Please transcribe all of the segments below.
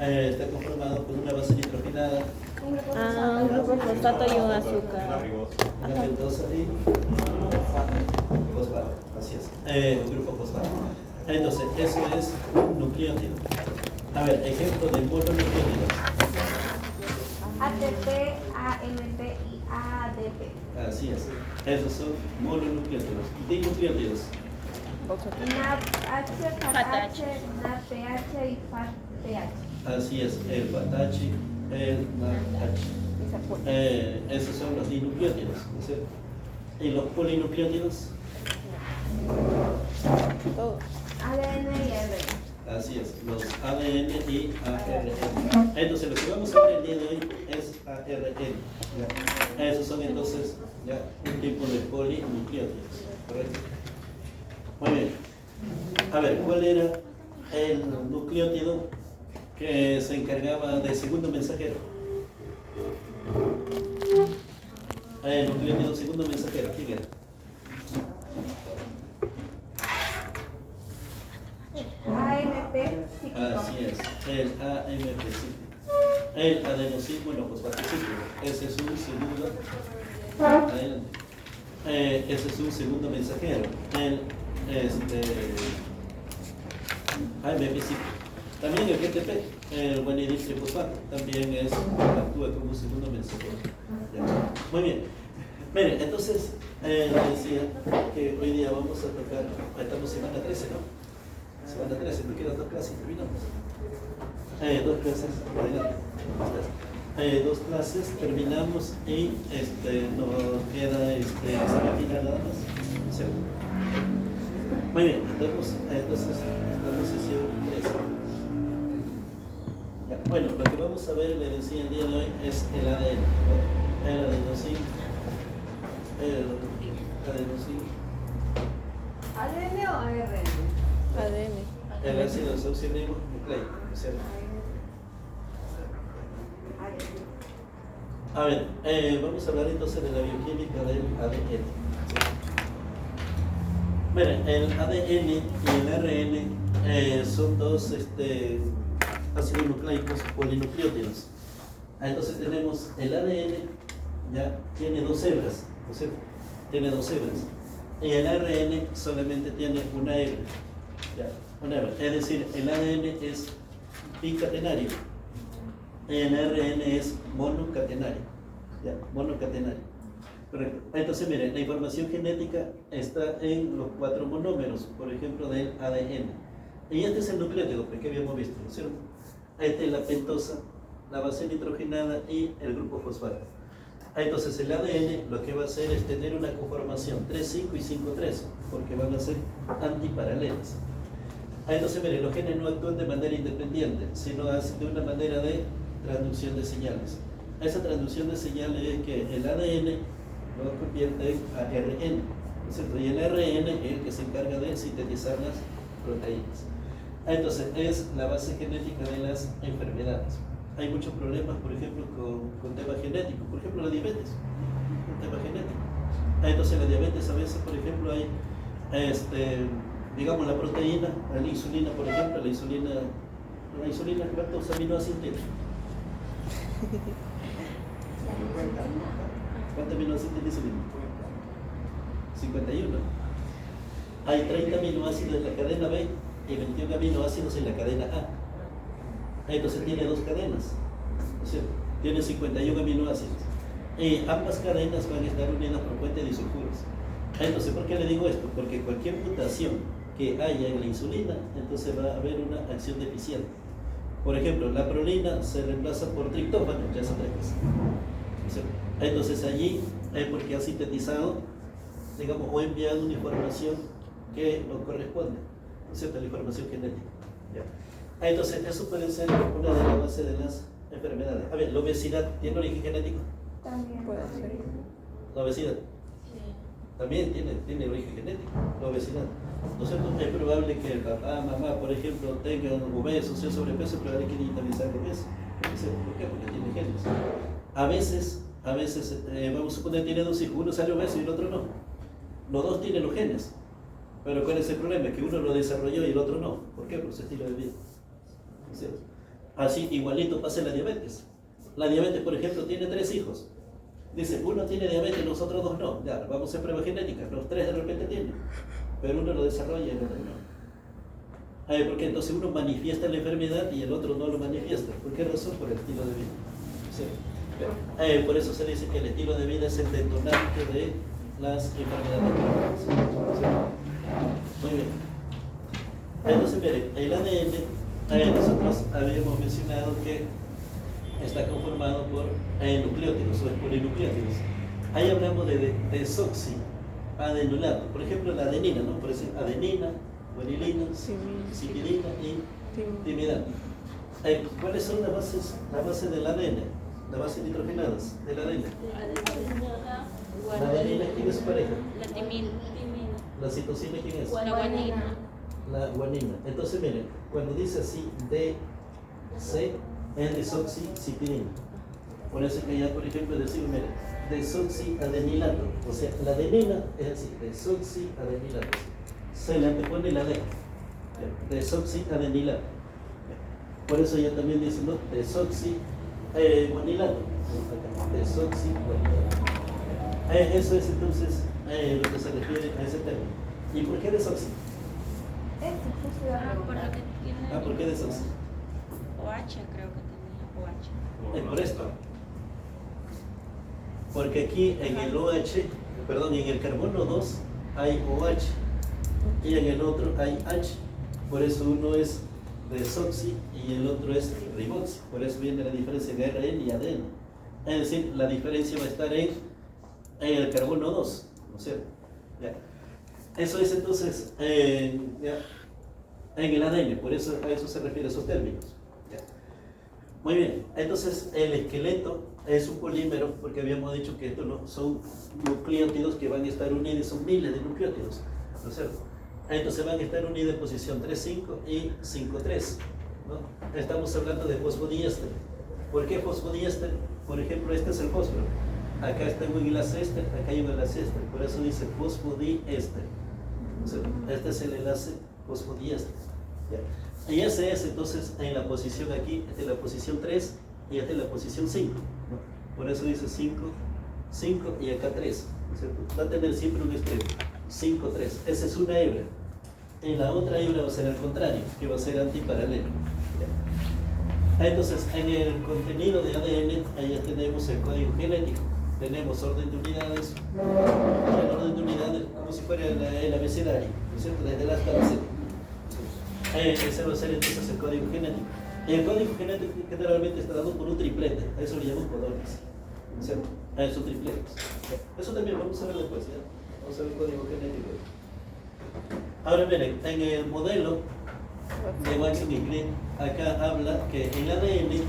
Está conformado por una base nitrogenada, Un grupo fosfato y un azúcar. una pentosa y fosfato. Así es. Un grupo fosfato. Entonces, eso es un nucleótido. A ver, ejemplo de mononucleótido. ATP, AMP y ADP. Así es. Esos son mononucleótidos. Dinucleótidos. NADH, FATH, NADPH y FATPH. Así es. El FATH, el NADH. Esos son los dinucleótidos. ¿No es cierto? Y los polinucleótidos. ADN y ARN. Así es, los ADN y ARN. Entonces, lo que vamos a ver el día de hoy es ARN. ¿Ya? Esos son entonces ya un tipo de polinucleótidos. ¿Correcto? Muy bien. A ver, ¿cuál era el nucleótido que se encargaba del segundo mensajero? El nucleótido segundo mensajero, ¿quién era? AMP cíclico. Así es, el AMP cíclico. El adenosín monofosfato cíclico. Ese es un segundo. Adelante. Ese es un segundo mensajero. El AMP cíclico. También el GTP, el guanidiltrifosfato, también actúa como un segundo mensajero. ¿Ya? Muy bien. Miren, entonces, decía que hoy día vamos a tocar, estamos semana 13, ¿no? Semana 13, me quedan 2 clases y terminamos. 2 clases, adelante. 2 clases, terminamos y nos queda examen final nada más. ¿Sí? Muy bien, entonces estamos en sesión 13. Bueno, lo que vamos a ver, le decía el día de hoy, es el ADN, ¿no? El adenosín, ¿ADN o ARN? ADN. el ácido desoxirribonucleico, ¿no es cierto? A ver, vamos a hablar entonces de la bioquímica del ADN. Miren, el ADN y el ARN son dos ácidos nucleicos polinucleótidos. Entonces tenemos el ADN, ya tiene 2 hebras, ¿no es cierto? Tiene 2 hebras. Y el ARN solamente tiene una hebra. Ya, una hebra. Es decir, el ADN es bicatenario. El ARN es monocatenario. Ya, monocatenario. Correcto. Entonces, miren, la información genética está en los 4 monómeros, por ejemplo, del ADN. Y este es el nucleótido que habíamos visto, ¿no es cierto? Esta es la pentosa, la base nitrogenada y el grupo fosfato. Entonces, el ADN lo que va a hacer es tener una conformación 3,5 y 5,3, porque van a ser antiparalelas. Entonces, miren, los genes no actúan de manera independiente, sino de una manera de transducción de señales. Esa transducción de señales es que el ADN lo convierte en ARN, ¿no es cierto? Y el ARN es el que se encarga de sintetizar las proteínas. Entonces, es la base genética de las enfermedades. Hay muchos problemas, por ejemplo, con temas genéticos. Por ejemplo, la diabetes, un tema genético. Entonces, la diabetes a veces, por ejemplo, hay, digamos, la proteína, la insulina, por ejemplo, la insulina, ¿cuántos aminoácidos tiene? ¿Cuántos aminoácidos tiene la insulina? 51. Hay 30 aminoácidos en la cadena B y 21 aminoácidos en la cadena A. Entonces tiene 2 cadenas, o sea, tiene 51 aminoácidos. Y ambas cadenas van a estar unidas por puente de disulfuros. Entonces, ¿por qué le digo esto? Porque cualquier mutación que haya en la insulina, entonces va a haber una acción deficiente. Por ejemplo, la prolina se reemplaza por triptófano, ya es otra cosa. Entonces allí es porque ha sintetizado, digamos, o enviado una información que no corresponde, ¿no es cierto?, la información genética. ¿Ya? Entonces, eso puede ser una de las bases de las enfermedades. A ver, ¿la obesidad tiene origen genético? También puede ser. ¿La obesidad? También tiene origen genético, la obesidad. ¿No es cierto? Es probable que el papá, mamá, por ejemplo, tengan obesos, sea sobrepeso, pero ahora quieren también sangre obeso. ¿Por qué? Porque tiene genes. A veces vamos a suponer, tiene 2 hijos, uno sale obeso y el otro no. Los 2 tienen los genes. Pero ¿cuál es el problema? Es que uno lo desarrolló y el otro no. ¿Por qué? Por su estilo de vida. ¿No es cierto? Así igualito pasa en la diabetes. La diabetes, por ejemplo, tiene 3 hijos. Dice, uno tiene diabetes, los otros 2 no. Ya, vamos a hacer pruebas genéticas. Los 3 de repente tienen. Pero uno lo desarrolla y el otro no. Porque entonces uno manifiesta la enfermedad y el otro no lo manifiesta. ¿Por qué razón? Por el estilo de vida. ¿Sí? Por eso se dice que el estilo de vida es el detonante de las enfermedades. ¿Sí? Muy bien. Entonces, miren, el ADN, nosotros habíamos mencionado que está conformado por nucleótidos o polinucleótidos. Ahí hablamos de desoxiadenulato. Por ejemplo, la adenina, ¿no? Por decir adenina, guanilina, citidina y timidina. ¿Cuáles son las bases del ADN? Las bases nitrogenadas del ADN. La adenina, ¿quién es su pareja? La timina. La citosina, ¿quién es? La guanina. La guanina. Entonces, miren, cuando dice así, DC, es desoxicitidina. Por eso que ya, por ejemplo, decimos, miren, desoxiadenilato. O sea, la adenina es así, desoxiadenilato. Se le antepone la D. Desoxiadenilato. Por eso ya también dice, ¿no? Desoxiguanilato. Desoxiguanilato. Eso es entonces lo que se refiere a ese término. ¿Y por qué desoxi? ¿Por qué desoxi? OH creo que tenía OH. Es por esto. Porque aquí en el OH, perdón, en el carbono 2 hay OH y en el otro hay H. Por eso uno es desoxi y el otro es riboxi. Por eso viene la diferencia de ARN y ADN. Es decir, la diferencia va a estar en el carbono 2, ¿no es cierto? Ya. Eso es entonces en el ADN, por eso a eso se refiere esos términos. Ya. Muy bien, entonces el esqueleto es un polímero, porque habíamos dicho que estos no, son nucleótidos que van a estar unidos, son miles de nucleótidos, ¿no es cierto? Entonces van a estar unidos en posición 3,5 y 5,3, ¿no? Estamos hablando de fosfodiéster. ¿Por qué fosfodiéster? Por ejemplo, este es el fósforo. Acá está un enlace éster, acá hay un enlace éster, por eso dice fosfodiéster. O sea, este es el enlace fosfodiéster. ¿Ya? Y ese es entonces en la posición aquí, esta es la posición 3 y esta es la posición 5. ¿No? Por eso dice 5, 5 y acá 3. ¿No es cierto? Va a tener siempre un extremo. 5, 3. Esa es una hebra. En la otra hebra va a ser al contrario, que va a ser antiparalelo. ¿Ya? Entonces, en el contenido de ADN, ahí ya tenemos el código genético. Tenemos orden de unidades, el orden de unidades como si fuera el abecedario, ¿no es cierto? Desde la hasta la Z. Ese va a ser entonces el código genético. El código genético generalmente está dado por un triplete, a eso le llaman codones, ¿no es cierto? A esos tripletes. Eso también vamos a ver después, ¿ya? Vamos a ver el código genético. Ahora miren, en el modelo de Watson y Crick, acá habla que el ADN,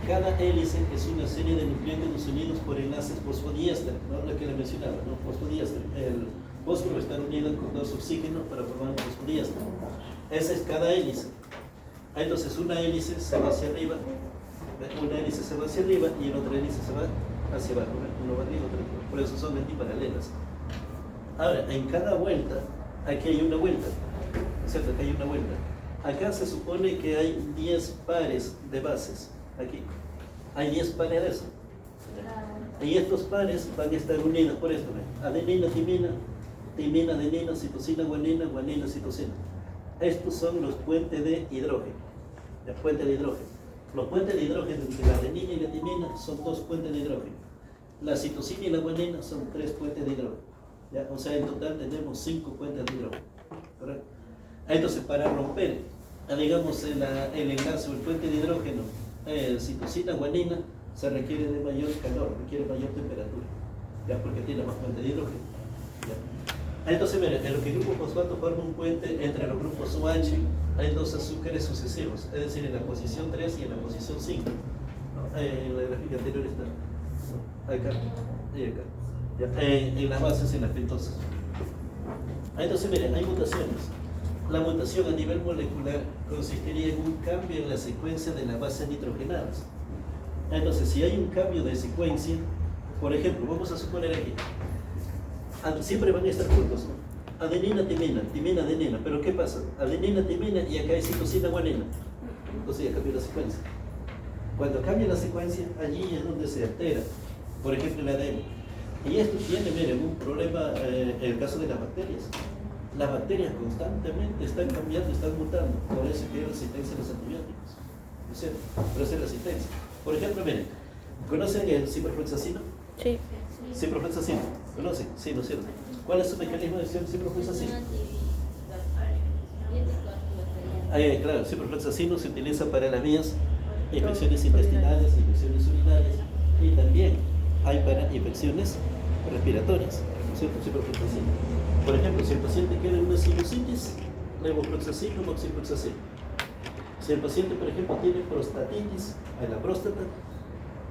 cada hélice es una serie de nucleótidos unidos por enlaces fosfodiéster, ¿no? Lo que le mencionaba, ¿no? Fosfodiéster. El fósforo está unido con 2 oxígenos para formar un fosfodiéster. Esa es cada hélice. Entonces una hélice se va hacia arriba, una hélice se va hacia arriba y el otra hélice se va hacia abajo. Uno va arriba, otro arriba. Por eso son antiparalelas. Ahora, en cada vuelta, aquí hay una vuelta, ¿cierto? Aquí hay una vuelta. Acá se supone que hay 10 pares de bases. Aquí hay 10 pares de eso. Y estos pares van a estar unidos por esto, ¿no? Adenina, timina, timina, adenina, citosina, guanina, guanina, citosina. Estos son los puentes de hidrógeno. Los puentes de hidrógeno. Los puentes de hidrógeno entre la adenina y la timina son 2 puentes de hidrógeno. La citosina y la guanina son 3 puentes de hidrógeno. ¿Ya? O sea, en total tenemos 5 puentes de hidrógeno. ¿Correcto? Entonces, para romper, digamos, el enlace o el puente de hidrógeno, citosina, guanina, se requiere de mayor calor, requiere mayor temperatura, ¿ya? Porque tiene más puente de hidrógeno. ¿Ya? Entonces, miren, en los que el grupo fosfato forma un puente entre los grupos OH, hay 2 azúcares sucesivos, es decir, en la posición 3 y en la posición 5. ¿No? En la gráfica anterior está, ¿no? Acá y acá. ¿Ya? En las bases, en las pentosas. Entonces, miren, hay mutaciones. La mutación a nivel molecular consistiría en un cambio en la secuencia de las bases nitrogenadas. Entonces, si hay un cambio de secuencia, por ejemplo, vamos a suponer aquí, siempre van a estar juntos, ¿no? Adenina, timina, timina, adenina. Pero ¿qué pasa? Adenina, timina y acá hay citosina, guanina. Entonces ya cambió la secuencia. Cuando cambia la secuencia, allí es donde se altera, por ejemplo, el ADN. Y esto tiene, miren, un problema en el caso de las bacterias. Las bacterias constantemente están cambiando, están mutando, por eso que hay resistencia a los antibióticos. ¿No es cierto? Por eso hay resistencia. Por ejemplo, miren, ¿conocen el ciprofloxacino? Sí. Ciprofloxacino, ¿conocen? Sí, ¿no es cierto? ¿Cuál es su mecanismo de acción del ciprofloxacino? Claro, el ciprofloxacino se utiliza para las vías infecciones intestinales, infecciones urinarias y también hay para infecciones respiratorias, ¿no es cierto? Ciprofloxacino. Por ejemplo, si el paciente quiere una sinusitis, levofloxacino, moxifloxacino. Si el paciente, por ejemplo, tiene prostatitis en la próstata,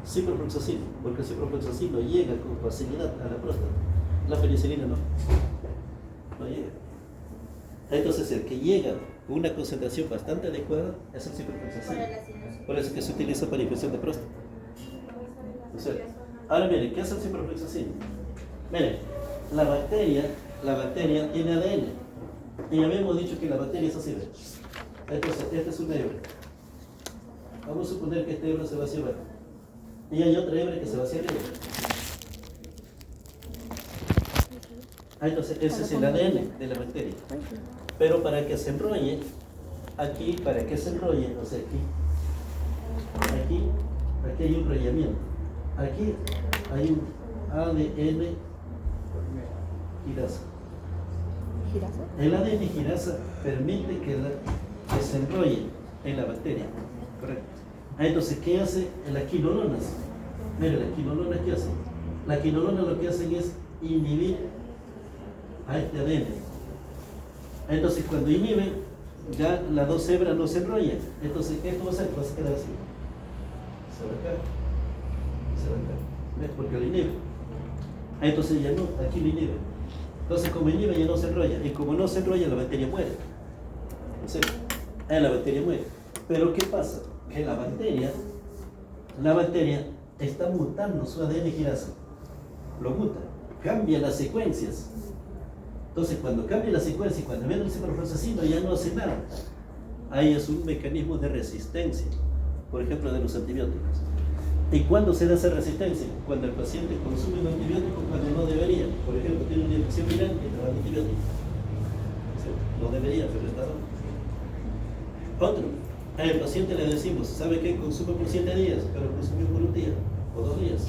ciprofloxacino, porque el ciprofloxacino llega con facilidad a la próstata. La penicilina no llega. Entonces, el que llega con una concentración bastante adecuada es el ciprofloxacino. Por eso que se utiliza para infección de próstata. O sea, ahora miren, ¿qué es el ciprofloxacino? Miren, la bacteria tiene ADN. Y ya habíamos dicho que la bacteria es así, ¿ven? Entonces, esta es una hebra. Vamos a suponer que esta hebra se va hacia abajo. Y hay otra hebra que se va hacia arriba. Entonces, ese es el ADN de la bacteria. Pero para que se enrolle, aquí, para que se enrolle, o sea, aquí hay un enrollamiento. Aquí hay un ADN girasa. El ADN girasa permite que se enrolle en la bacteria. Correcto. Entonces, ¿qué hace las quinolonas? Mira, las quinolonas, ¿qué hacen? Las quinolonas lo que hacen es inhibir a este ADN. Entonces, cuando inhiben, ya las dos hebras no se enrollan. Entonces, ¿qué esto va a hacer? Va a quedar así. Se va acá. Se va acá. ¿Ves? Porque lo inhibe. Entonces ya no, aquí lo inhibe. Entonces, como inhibe, ya no se enrolla. Y como no se enrolla, la bacteria muere. ¿No es cierto? La bacteria muere. Pero ¿qué pasa? Que la bacteria está mutando su ADN girasa. Lo muta. Cambia las secuencias. Entonces, cuando cambia la secuencia y cuando viene el ciprofloxacino ya no hace nada. Ahí es un mecanismo de resistencia, por ejemplo, de los antibióticos. ¿Y cuándo se da esa resistencia? Cuando el paciente consume un antibiótico cuando no debería. Por ejemplo, tiene una infección viral y está dando antibiótico. No debería, pero está dando. Otro, al paciente le decimos, ¿sabe qué? Consume por 7 días, pero consumió por un día o 2 días.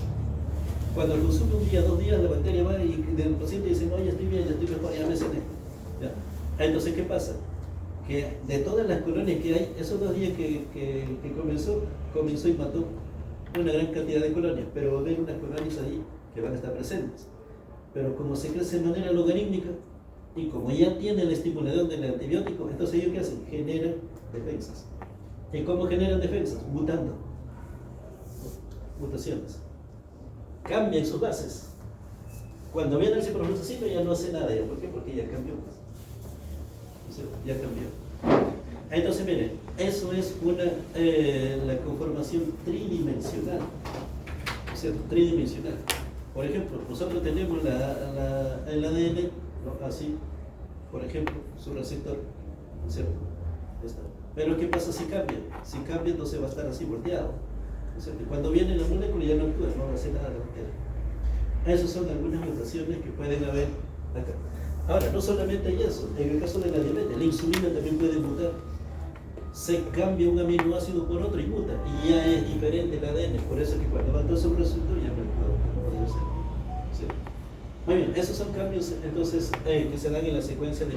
Cuando consume un día, 2 días, la bacteria va y el paciente dice, no, ya estoy bien, ya estoy mejor, ya me cené. ¿Ya? Entonces, ¿qué pasa? Que de todas las colonias que hay, esos 2 días que comenzó y mató una gran cantidad de colonias, pero va a haber unas colonias ahí que van a estar presentes. Pero como se crece de manera logarítmica y como ya tiene el estimulador del antibiótico, entonces ellos ¿qué hacen? Generan defensas. ¿Y cómo generan defensas? Mutando. Mutaciones. Cambian sus bases. Cuando viene el ciprofloxacino ya no hace nada. ¿Por qué? Porque ya cambió. Ya cambió. Entonces, miren, eso es la conformación tridimensional. O sea, tridimensional. Por ejemplo, nosotros tenemos el ADN, ¿no? Así, por ejemplo, su receptor. ¿No es cierto? Pero ¿qué pasa si cambia? Si cambia, entonces va a estar así volteado. ¿No es cierto? Cuando viene la molécula ya no actúa, no hace nada la bacteria. Esas son algunas mutaciones que pueden haber acá. Ahora, no solamente hay eso, en el caso de la diabetes, la insulina también puede mutar. Se cambia un aminoácido por otro y muta, y ya es diferente el ADN, por eso que cuando va todo un resultado ya no puede ser. ¿Sí? Muy bien, esos son cambios entonces que se dan en la secuencia de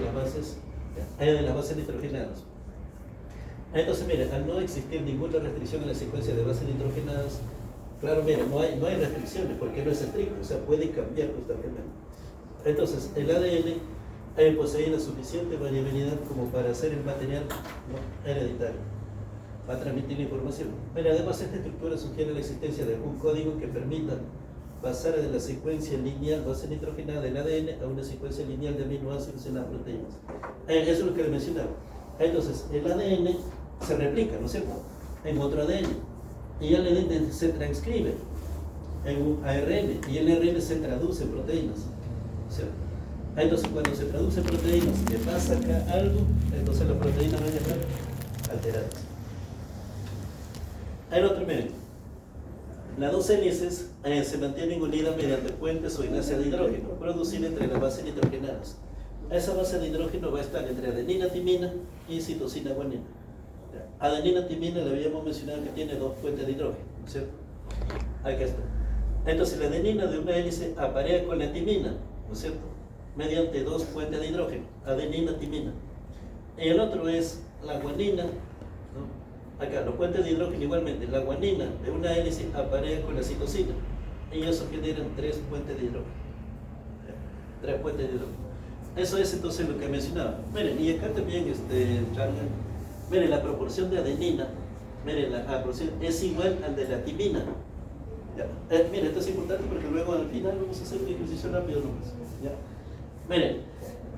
las bases nitrogenadas. Entonces, mire, al no existir ninguna restricción en la secuencia de bases nitrogenadas, claro, mire, no hay restricciones porque no es estricto, o sea, puede cambiar constantemente. Entonces, el ADN posee la suficiente variabilidad como para ser el material, ¿no?, hereditario, para transmitir la información. Pero además, esta estructura sugiere la existencia de algún código que permita pasar de la secuencia lineal base nitrogenada del ADN a una secuencia lineal de aminoácidos en las proteínas. Eso es lo que le mencionaba. Entonces, el ADN se replica, ¿no es cierto?, en otro ADN. Y el ADN se transcribe en un ARN y el ARN se traduce en proteínas. ¿Cierto? Entonces, cuando se traduce en proteínas, le pasa acá algo, entonces las proteínas van a estar alteradas. Hay otro, miren. Las dos hélices se mantienen unidas mediante puentes o enlaces de hidrógeno producidos entre las bases nitrogenadas. Esa base de hidrógeno va a estar entre adenina, timina y citosina, guanina. Adenina, timina, le habíamos mencionado que tiene dos puentes de hidrógeno, ¿no es cierto? Acá está. Entonces la adenina de una hélice aparea con la timina, ¿no es cierto? Mediante dos puentes de hidrógeno, adenina, timina. Y el otro es la guanina, ¿no? Acá, los puentes de hidrógeno igualmente, la guanina de una hélice aparea con la citosina. Y eso generan tres puentes de hidrógeno. Tres puentes de hidrógeno. Eso es entonces lo que mencionaba. Miren, y acá también, miren, la proporción de adenina, miren, la proporción es igual al de la timina. Ya. Miren, esto es importante porque luego al final vamos a hacer un ejercicio rápido nomás. ¿Ya? Miren,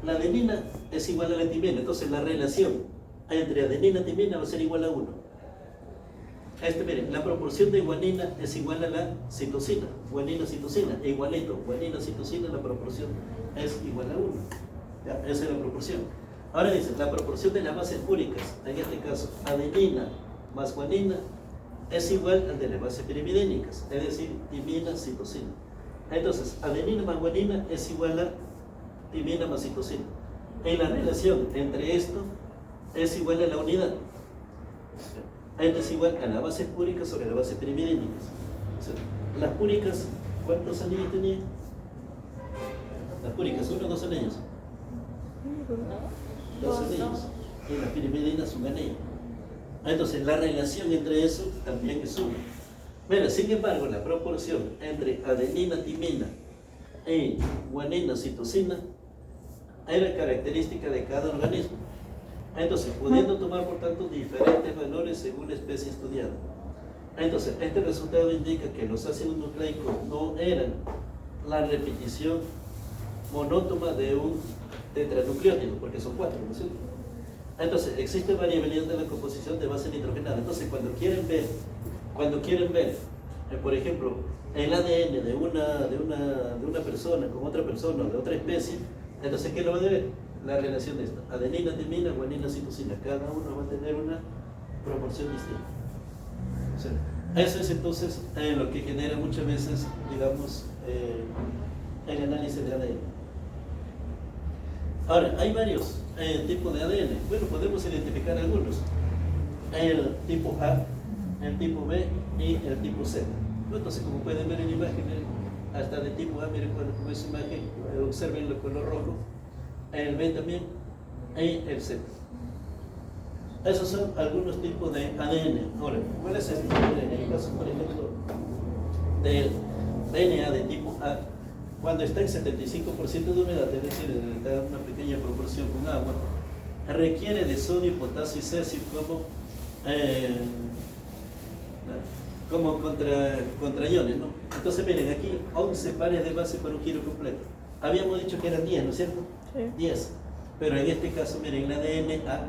la adenina es igual a la timina, entonces la relación entre adenina y timina va a ser igual a 1. Miren, la proporción de guanina es igual a la citosina, guanina-citosina, igualito, guanina-citosina, la proporción es igual a 1. ¿Ya? Esa es la proporción. Ahora dice, la proporción de las bases únicas, en este caso, adenina más guanina, es igual al de las bases pirimidénicas, es decir, timina, citosina. Entonces, adenina más guanina es igual a timina más citosina. Y la relación entre esto es igual a la unidad. Esto es igual a las bases púricas sobre las bases pirimidénicas. O sea, las púricas, ¿cuántos anillos tenían? Las púricas, 1 o 2 anillos. 2 anillos. Y las pirimidinas, un anillo. Entonces, la relación entre eso también es 1. Mira, sin embargo, la proporción entre adenina, timina y guanina, citosina era característica de cada organismo. Entonces, pudiendo tomar, por tanto, diferentes valores según la especie estudiada. Entonces, este resultado indica que los ácidos nucleicos no eran la repetición monótona de un tetranucleótido, porque son 4, ¿no es cierto? Entonces, existe variabilidad de la composición de base nitrogenada. Entonces, cuando quieren ver, por ejemplo, el ADN de una persona con otra persona o de otra especie, entonces, ¿qué lo van a ver? La relación de esta, adenina, timina, guanina, citosina, cada uno va a tener una proporción distinta. O sea, eso es entonces lo que genera muchas veces, digamos, el análisis de ADN. Ahora, hay varios tipos de ADN. Bueno, podemos identificar algunos. El tipo A, el tipo B y el tipo Z. Entonces, como pueden ver en la imagen, hasta de tipo A, miren con esa imagen, observen el color rojo. El B también, y el Z. Esos son algunos tipos de ADN. Ahora, ¿cuál es este? En el caso, por ejemplo, del DNA de tipo A, cuando está en 75% de humedad, es decir, da una pequeña proporción con agua, requiere de sodio, potasio y cesio como contraiones, ¿no? Entonces, miren, aquí 11 pares de base para un giro completo. Habíamos dicho que eran 10, ¿no es cierto? Sí. 10. Pero en este caso, miren, la DNA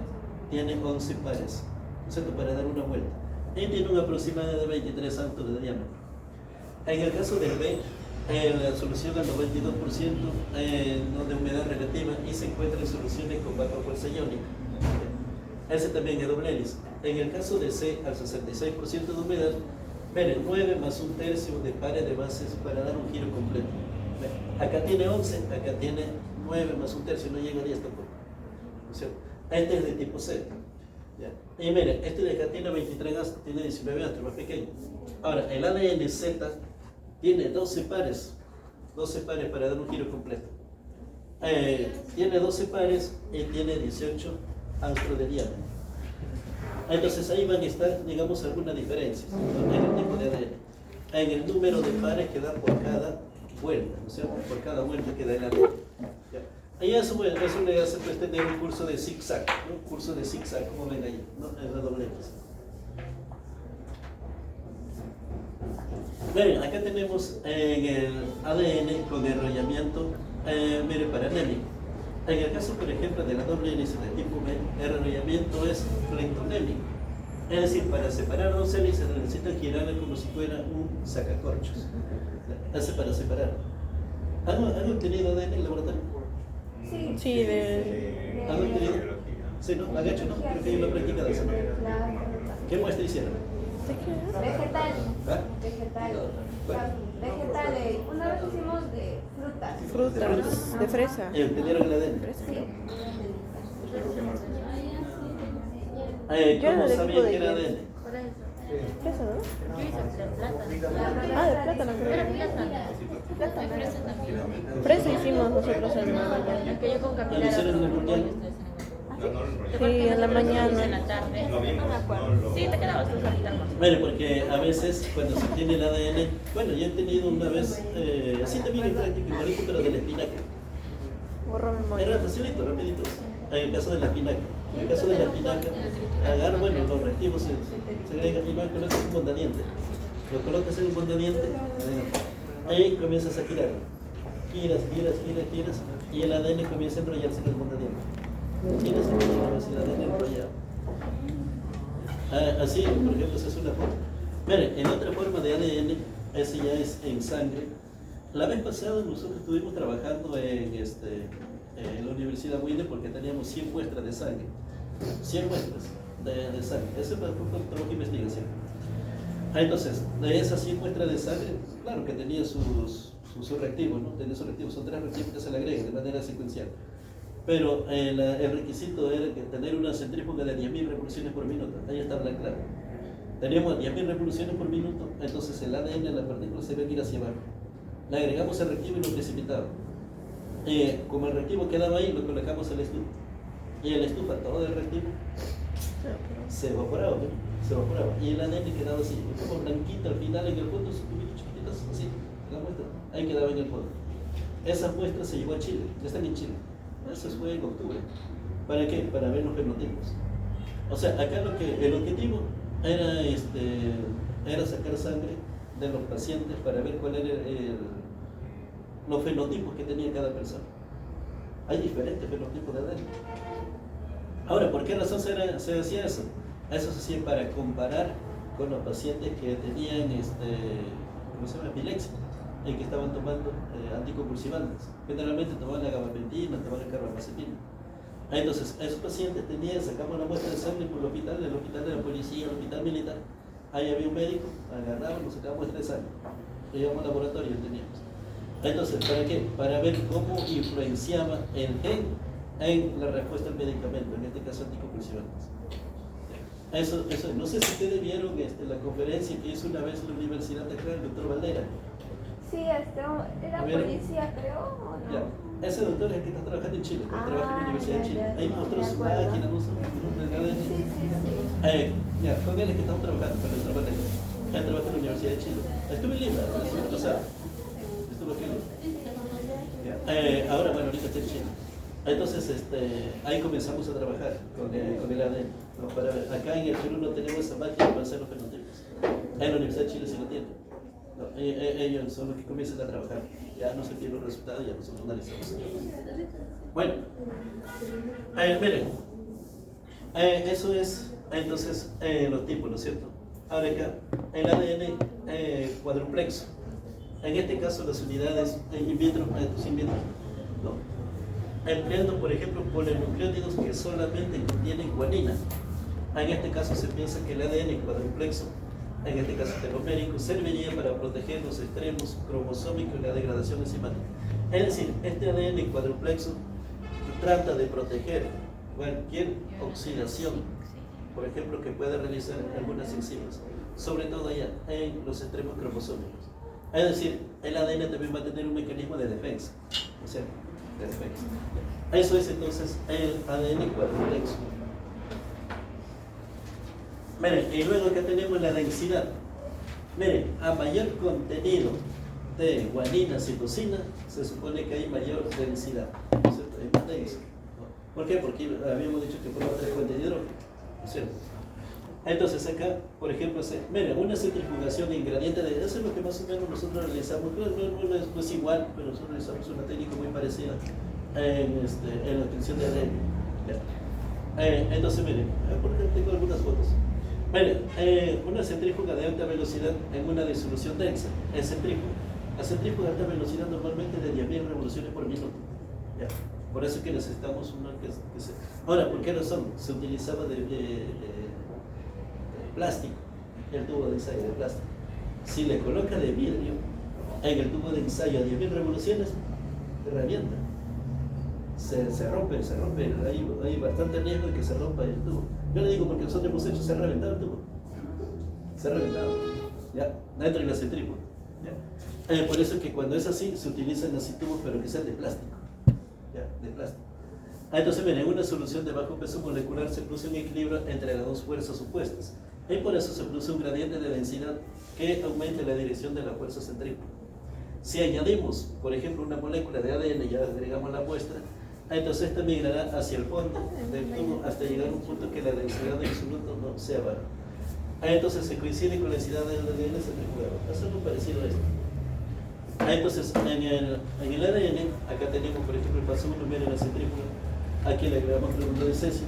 tiene 11 pares, ¿no es cierto?, para dar una vuelta. Y tiene un aproximado de 23 santos de diámetro. En el caso del B, la solución al 92% no de humedad relativa y se encuentra en soluciones con baja fuerza iónica. Ese también es doble hélice. En el caso de C, al 66% de humedad, miren, 9 más un tercio de pares de bases para dar un giro completo. Acá tiene 11, acá tiene 9 más un tercio, no llega a 10 tampoco. ¿No es cierto? Este es de tipo C. ¿Ya? Y miren, este de acá tiene 23 astros, tiene 19 astros, más pequeño. Ahora, el ADN Z tiene 12 pares para dar un giro completo. Tiene 12 pares y tiene 18 astros de diámetro. Entonces ahí van a estar, digamos, algunas diferencias, ¿no?, en el tipo de ADN. En el número de pares que da por cada vuelta, ¿no es cierto?, por cada vuelta que da el ADN. Ahí eso le hace pues, tener un curso de zigzag, ¿no? Un curso de zigzag, como ven ahí, ¿no?, en la doble X. Miren, acá tenemos en el ADN con enrollamiento, miren, paranémico. En el caso, por ejemplo, de la doble hélice de tipo B, el enrollamiento es flectonémico. Es decir, para separar dos hélices necesitan girarla como si fuera un sacacorchos. Hace para separar. ¿Han obtenido ADN en el laboratorio? Sí. Sí, de... ¿Han obtenido? Sí, ¿no? ¿Han hecho? No, creo que hay una práctica de eso, ¿no? ¿Qué muestra hicieron? ¿De qué? Vegetal. ¿Ah? Vegetal. ¿Cuál? Vegetales. Una vez hicimos de frutas. Frutas. De fresa. ¿Entendieron el ADN? Sí. Yo era ¿Cómo del sabían equipo de que era Jenny. ADN? Fresa, ¿no? Yo hice de plátano. Ah, de plátano, Era creo. plátano. De fresa también. Fresa hicimos nosotros en la mañana. Es que yo con ¿Lo capilar hicieron en el mundial? Sí, en la mañana. En la tarde. No me acuerdo. Sí, te quedabas tú solita más. Bueno, porque a veces cuando se tiene el ADN, bueno, yo he tenido una vez, así también en práctica, igualito, pero de la espinaca. Borró memoria. Era facilito, rapidito. En el caso de la espinaca. En el caso de la espinaca, agarra, bueno, los reactivos se agregan y lo colocas en un mondadiente. Lo colocas en un mondadiente, ahí comienzas a girar. Giras, y el ADN comienza a enrollarse en el mondadiente. Giras, el ADN enrollado. Así, por ejemplo, esa es una forma. Miren, en otra forma de ADN, ese ya es en sangre. La vez pasada nosotros estuvimos trabajando en la Universidad Winde porque teníamos 100 muestras de sangre. 100 muestras de sangre. Ese fue un trabajo de investigación. Entonces, de esas 100 muestras de sangre, claro que tenía sus reactivos, ¿no? Tenía sus reactivos, son 3 reactivos que se le agregan de manera secuencial. Pero el requisito era que tener una centrífuga de 10.000 revoluciones por minuto. Ahí estaba la clave. Teníamos 10.000 revoluciones por minuto, entonces el ADN, la partícula, se ve que ir hacia abajo. Le agregamos el reactivo y lo precipitaba. Como el reactivo quedaba ahí, lo colocamos en la estufa. Y en la estufa todo el reactivo se evaporaba, ¿no? Se evaporaba. Y el ADN quedaba así, como blanquito al final en el fondo, sus cubitos chiquititos, así, la muestra. Ahí quedaba en el fondo. Esa muestra se llevó a Chile, ya están en Chile. Eso fue en octubre. ¿Para qué? Para ver los fenotipos. O sea, acá el objetivo era sacar sangre de los pacientes para ver cuál era los fenotipos que tenía cada persona. Hay diferentes fenotipos de ADN. Ahora, ¿por qué razón se hacía eso? Eso se hacía para comparar con los pacientes que tenían ¿cómo se llama? Epilepsia, y que estaban tomando anticonvulsivantes. Generalmente tomaban la gabapentina, tomaban la carbamazepina. Entonces, a esos pacientes sacamos una muestra de sangre por el hospital de la policía, el hospital militar. Ahí había un médico, agarraba, nos sacaba muestra de sangre. Lo llevamos al laboratorio, teníamos. Entonces, ¿para qué? Para ver cómo influenciaba el gen en la respuesta al medicamento, en este caso anticonvulsivantes. Eso, no sé si ustedes vieron la conferencia que hizo una vez en la universidad de acá, el doctor Valdera. Sí, era policía, creo, ¿o no? Ya. Ese doctor es el que está trabajando en Chile, porque trabaja en la Universidad de Chile. Ya, Ahí mostró me su acuerdo. máquina, no sé, Sí. ya, con él es que estamos trabajando, con el doctor Valdera. Él trabaja en la Universidad de Chile. Estuve en Lima, lo sabe. Estuve aquí en Lima. Ahora, bueno, ahorita estoy en Chile. Entonces, ahí comenzamos a trabajar con el ADN. ¿No? Acá en el Perú no tenemos esa máquina para hacer los fenotipos. En la Universidad de Chile sí lo tienen. No, ellos son los que comienzan a trabajar. Ya no se tienen los resultados, ya nosotros analizamos. Bueno, miren, eso es entonces los tipos, ¿no es cierto? Ahora acá, el ADN cuadruplexo. En este caso, las unidades in vitro, sin vitro, ¿no? Empleando, por ejemplo, polinucleótidos que solamente contienen guanina. En este caso se piensa que el ADN cuadruplexo, en este caso telomérico, serviría para proteger los extremos cromosómicos y la degradación enzimática. Es decir, este ADN cuadruplexo trata de proteger cualquier oxidación, por ejemplo, que pueda realizar algunas enzimas, sobre todo allá en los extremos cromosómicos. Es decir, el ADN también va a tener un mecanismo de defensa, o sea, de defensa. Eso es entonces el ADN cuadruplexo. Miren, y luego acá tenemos la densidad. Miren, a mayor contenido de guanina, citosina, se supone que hay mayor densidad, ¿no es cierto? Es más denso. ¿Por qué? Porque habíamos dicho que forma 3 fuentes de hidrógeno, ¿no es cierto? Entonces acá, por ejemplo, miren, una centrifugación en gradiente de... Eso es lo que más o menos nosotros realizamos. No es igual, pero nosotros realizamos una técnica muy parecida en la obtención de ADN. Entonces, miren, porque tengo algunas fotos. Miren, una centrífuga de alta velocidad en una disolución densa es centrífuga. La centrífuga de alta velocidad normalmente es de 10.000 revoluciones por minuto. ¿Ya? Por eso es que necesitamos una que Ahora, ¿por qué razón? Se utilizaba de plástico. el tubo de ensayo de plástico. Si le coloca de vidrio en el tubo de ensayo a 10.000 revoluciones, revienta. Se rompe, hay bastante riesgo de que se rompa el tubo. Yo le digo porque nosotros hemos hecho, se ha reventado el tubo. Se ha reventado, ¿ya? Dentro de la centrífuga. ¿Ya? Por eso es que cuando es así, se utilizan así tubos, pero que sean de plástico. ¿Ya? De plástico. Entonces, miren, en una solución de bajo peso molecular se produce un equilibrio entre las dos fuerzas opuestas. Y por eso se produce un gradiente de densidad que aumente la dirección de la fuerza centrífuga. Si añadimos, por ejemplo, una molécula de ADN y ya agregamos la muestra, entonces esta migrará hacia el fondo del tubo hasta llegar a un punto que la densidad de absoluto no sea baja. Entonces se coincide con la densidad del ADN centrifugado. Es algo parecido a esto. Entonces en el ADN, acá tenemos por ejemplo el paso 1, miren la centrífuga. Aquí le agregamos cloruro de cesio.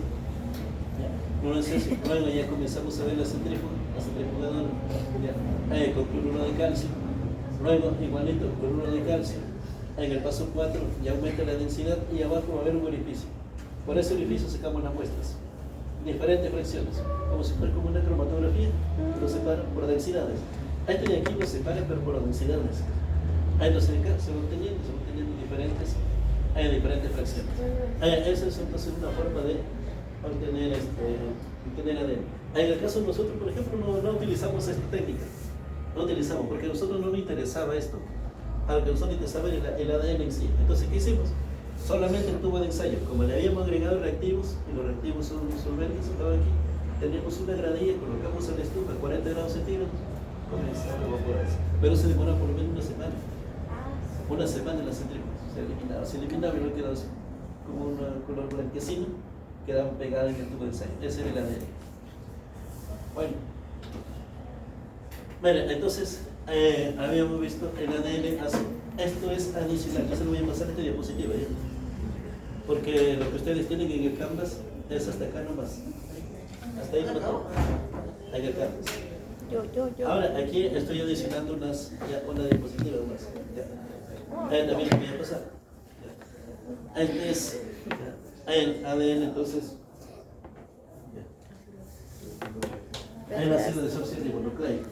Luego ya comenzamos a ver la centrifugadora con cloruro de calcio. Luego igualito cloruro de calcio. En el paso 4 ya aumenta la densidad y abajo va a haber un orificio. Por ese orificio sacamos las muestras. Diferentes fracciones, como si fuera como una cromatografía, lo separan por densidades. Esto de aquí lo separan pero por densidades. Entonces acá se van teniendo diferentes fracciones. Esa es entonces una forma de obtener ADN. En el caso de nosotros, por ejemplo, no utilizamos esta técnica. No utilizamos, porque a nosotros no nos interesaba esto. A lo que nosotros interesaba era el ADN en sí. Entonces, ¿qué hicimos? Solamente el tubo de ensayo. Como le habíamos agregado reactivos, y los reactivos son solventes, estaban aquí, teníamos una gradilla, colocamos en la estufa a 40 grados centígrados, comenzaba a evaporarse. Pero se demora por lo menos una semana. Una semana en la centrífuga. Se eliminaba y no quedaba así, como un color blanquecino, quedaban pegadas en el tubo de ensayo. Ese era el ADN. Bueno. Bueno, entonces, habíamos visto el ADN azul. Esto es adicional. Yo se lo voy a pasar a esta diapositiva, ¿ya? Porque lo que ustedes tienen en el Canvas es hasta acá nomás. Hasta ahí no todo. En el Canvas. Yo. Ahora, aquí estoy adicionando una diapositiva más. ¿Ya? También lo voy a pasar. ¿Ya? Este es el ADN, entonces. ¿Ya? El ácido desoxirribonucleico.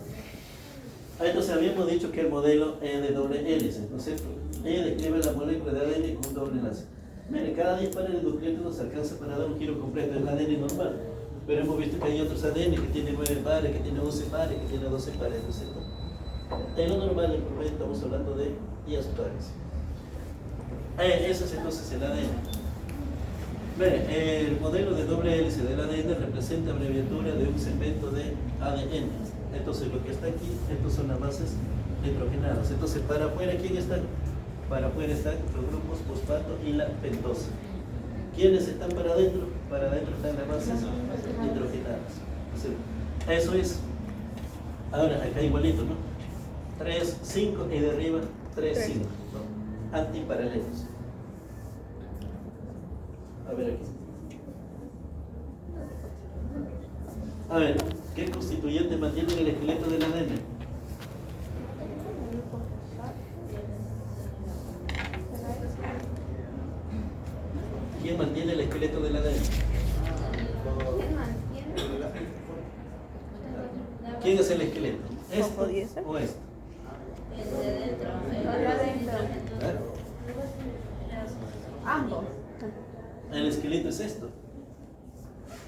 Entonces habíamos dicho que el modelo es de doble hélice, ¿no es cierto? Ella describe la molécula de ADN con un doble enlace. Mire, cada 10 pares de nucleótidos alcanza para dar un giro completo, es el ADN normal. Pero hemos visto que hay otros ADN que tienen 9 pares, que tienen 11 pares, que tienen 12 pares, ¿no es cierto? En lo normal, en promedio, estamos hablando de 10 pares. Eso es entonces el ADN. Mire, el modelo de doble hélice del ADN representa abreviatura de un segmento de ADN. Entonces lo que está aquí, estos son las bases nitrogenadas. Entonces para afuera, ¿quién está? Para afuera están los grupos fosfato y la pentosa. ¿Quiénes están para adentro? Para adentro están las bases nitrogenadas. Eso es. Ahora, acá igualito, ¿no? 3, 5 y de arriba 3, 5. ¿No? Antiparalelos. A ver aquí. A ver, ¿qué constituyente mantiene el esqueleto del ADN? ¿Quién mantiene el esqueleto del ADN? ¿Quién es el esqueleto? ¿Esto o esto? Ambos. El esqueleto es esto.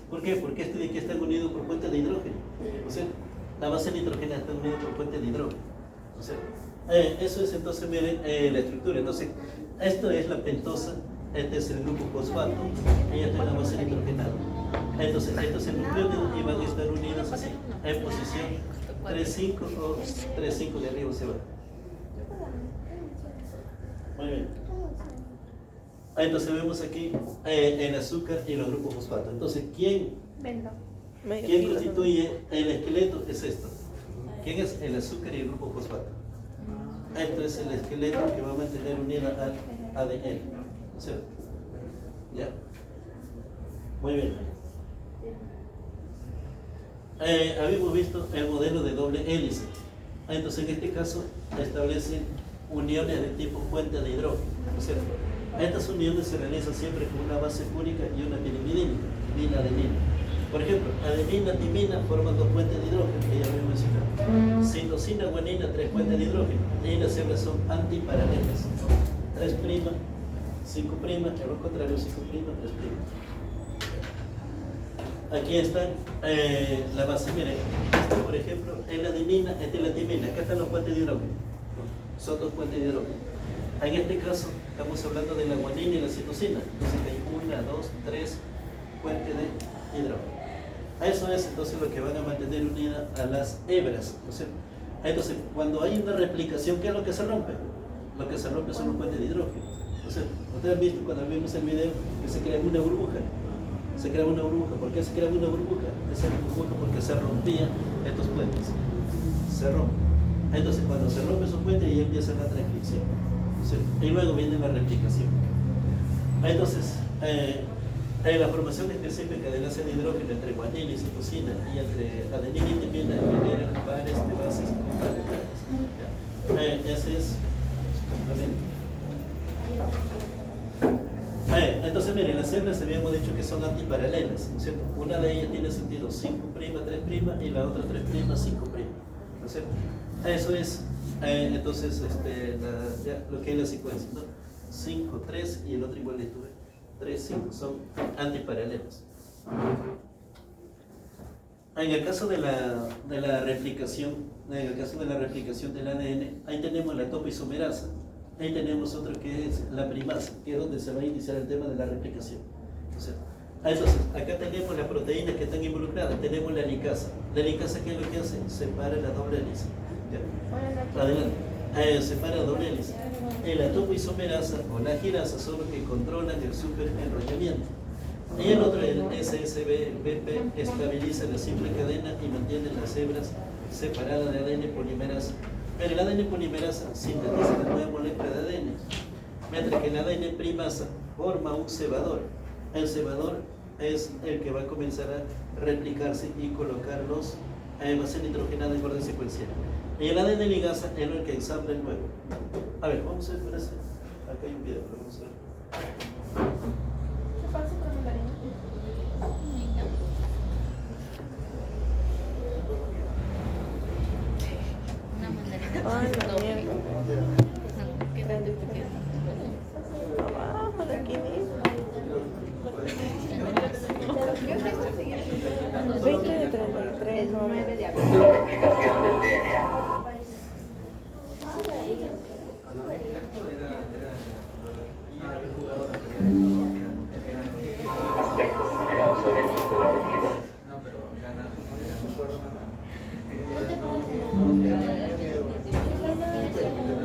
¿Por qué? Porque este de aquí está unido por puente de hidrógeno. O sea, la base nitrogenada está unida por puente de hidrógeno. O sea, eso es entonces, miren, la estructura. Entonces, esto es la pentosa, este es el grupo fosfato, y esta es la base nitrogenada. Entonces, esto es el nucleótido y van a estar unidos así, en posición 3,5 o 3,5 de arriba se va. Muy bien. Entonces vemos aquí el azúcar y los grupos fosfato. Entonces, ¿quién constituye el esqueleto? Es esto. ¿Quién es el azúcar y el grupo fosfato? Esto es el esqueleto que va a mantener unida al ADN. ¿Cierto? ¿Ya? Muy bien. Habíamos visto el modelo de doble hélice. Entonces, en este caso, establecen uniones de tipo puente de hidrógeno. ¿Cierto? Estas uniones se realizan siempre con una base única y una pirimidina, binadenina. Por ejemplo, adenina, timina forman 2 puentes de hidrógeno, que ya lo he mencionado. Citosina, guanina, 3 puentes de hidrógeno. Y las hebras son antiparalelas. 3', 5', que lo contrario, 5', 3'. Aquí está la base. Miren, esto por ejemplo es la adenina, esta es la timina. Acá están los puentes de hidrógeno. Son 2 puentes de hidrógeno. En este caso estamos hablando de la guanina y la citosina. Entonces hay 1, 2, 3 puentes de hidrógeno. Eso es entonces lo que van a mantener unidas a las hebras, ¿no es cierto? Entonces, cuando hay una replicación, ¿qué es lo que se rompe? Lo que se rompe son los puentes de hidrógeno. Entonces, ustedes han visto cuando vimos el video que se crea una burbuja. Se crea una burbuja. ¿Por qué se crea una burbuja? Esa burbuja porque se rompían estos puentes. Se rompen. Entonces, cuando se rompen esos puentes, ya empieza la transcripción, ¿no es cierto? Y luego viene la replicación. Entonces, la formación específica del enlace de hidrógeno entre guanina y citosina y entre adenina y timina genera pares de bases complementarias. Ese es entonces, miren, las hebras habíamos dicho que son antiparalelas, ¿no es cierto? Una de ellas tiene sentido 5', 3' y la otra 3', 5', ¿no es cierto? Eso es, entonces, lo que es la secuencia, ¿no? 5, 3 y el otro igualito, 3, 5, son antiparalelos. En el caso de la replicación, del ADN, ahí tenemos la topoisomerasa, ahí tenemos otro que es la primasa, que es donde se va a iniciar el tema de la replicación. Entonces, acá tenemos las proteínas que están involucradas, tenemos la licasa. La licasa, ¿qué es lo que hace? Separa la doble hélice. Adelante. Separa la doble hélice. La topoisomerasa o la girasa son los que controlan el superenrollamiento. Y el otro, el SSBP, estabiliza la simple cadena y mantiene las hebras separadas de ADN polimerasa. Pero el ADN polimerasa sintetiza la nueva molécula de ADN, mientras que el ADN primasa forma un cebador. El cebador es el que va a comenzar a replicarse y colocar los bases nitrogenadas en orden secuencial. Y el ADN ligasa es el que ensambla el nuevo. A ver, vamos a ver, parece. Acá hay un video, pero vamos a ver. ¿Qué pasa con el harina? Una mandarina. Hola, mierda. ¿Qué tanto te queda? Abajo de aquí mismo. 20 de 33, 9 de abril. Replicación del DNA. Aspectos generales del hecho de la replicación.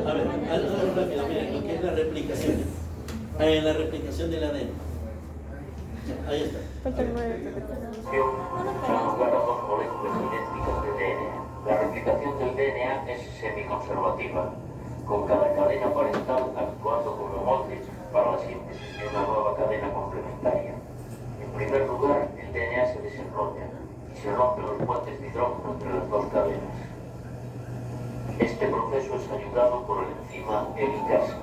A ver, algo rápido, miren, lo que es la replicación. La replicación del ADN. Ahí está. Falta el 9. Dan lugar a 2 moléculas idénticas de DNA. La replicación del DNA es semiconservativa, con cada cadena parental actuando como molde para la síntesis de una nueva cadena complementaria. En primer lugar, el DNA se desenrolla y se rompen los puentes de hidrógeno entre las 2 cadenas. Este proceso es ayudado por el enzima helicasa.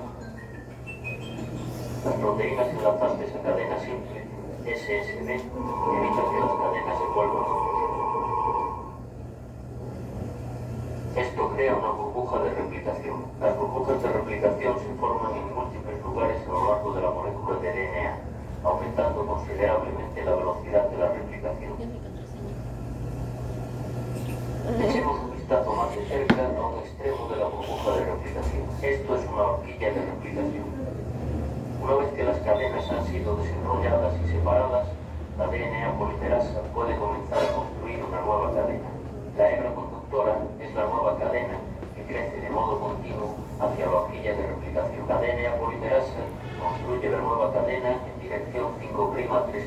Las proteínas enlazantes a cadena simple, SSB, evitan que las cadenas se vuelvan. Esto crea una burbuja de replicación. Las burbujas de replicación se forman en múltiples lugares a lo largo de la molécula de DNA, aumentando considerablemente la velocidad de la replicación. Echemos un vistazo más de cerca a un extremo de la burbuja de replicación. Esto es una horquilla de replicación. Una vez que las cadenas han sido desenrolladas y separadas, la DNA polimerasa puede comenzar a construir una nueva cadena. La hebra conductora es la nueva cadena que crece de modo continuo hacia la horquilla de replicación. La DNA polimerasa construye la nueva cadena en dirección 5' a 3'.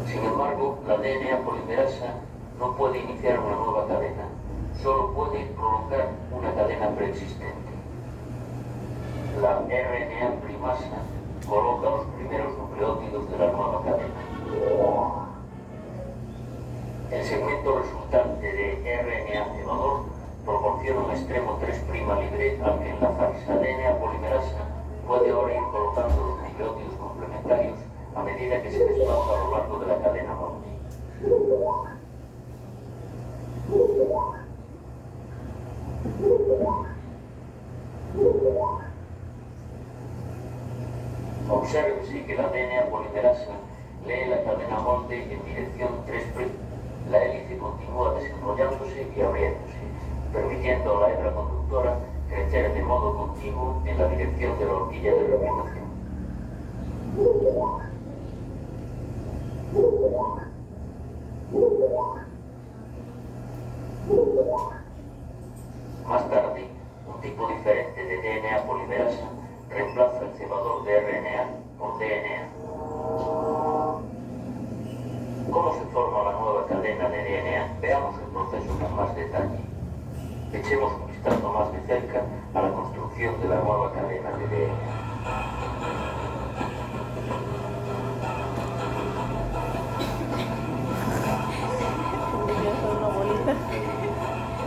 Sin embargo, la DNA polimerasa no puede iniciar una nueva cadena, solo puede prolongar una cadena preexistente. La RNA primasa coloca los primeros nucleótidos de la nueva cadena. El segmento resultante de RNA cebador proporciona un extremo 3' libre al que enlazarse. La DNA polimerasa puede ahora ir colocando los nucleótidos complementarios a medida medida que se desplaza a lo largo de la cadena Monti. Obsérvese que la DNA polimerasa lee la cadena Monti en dirección 3'. La hélice continúa desenrollándose y abriéndose, permitiendo a la hebra conductora crecer de modo continuo en la dirección de la horquilla de replicación. Más tarde, un tipo diferente de DNA polimerasa reemplaza el cebador de RNA por DNA. ¿Cómo se forma la nueva cadena de DNA? Veamos el proceso con más detalle. Echemos un vistazo más de cerca a la construcción de la nueva cadena de DNA. Una bolita.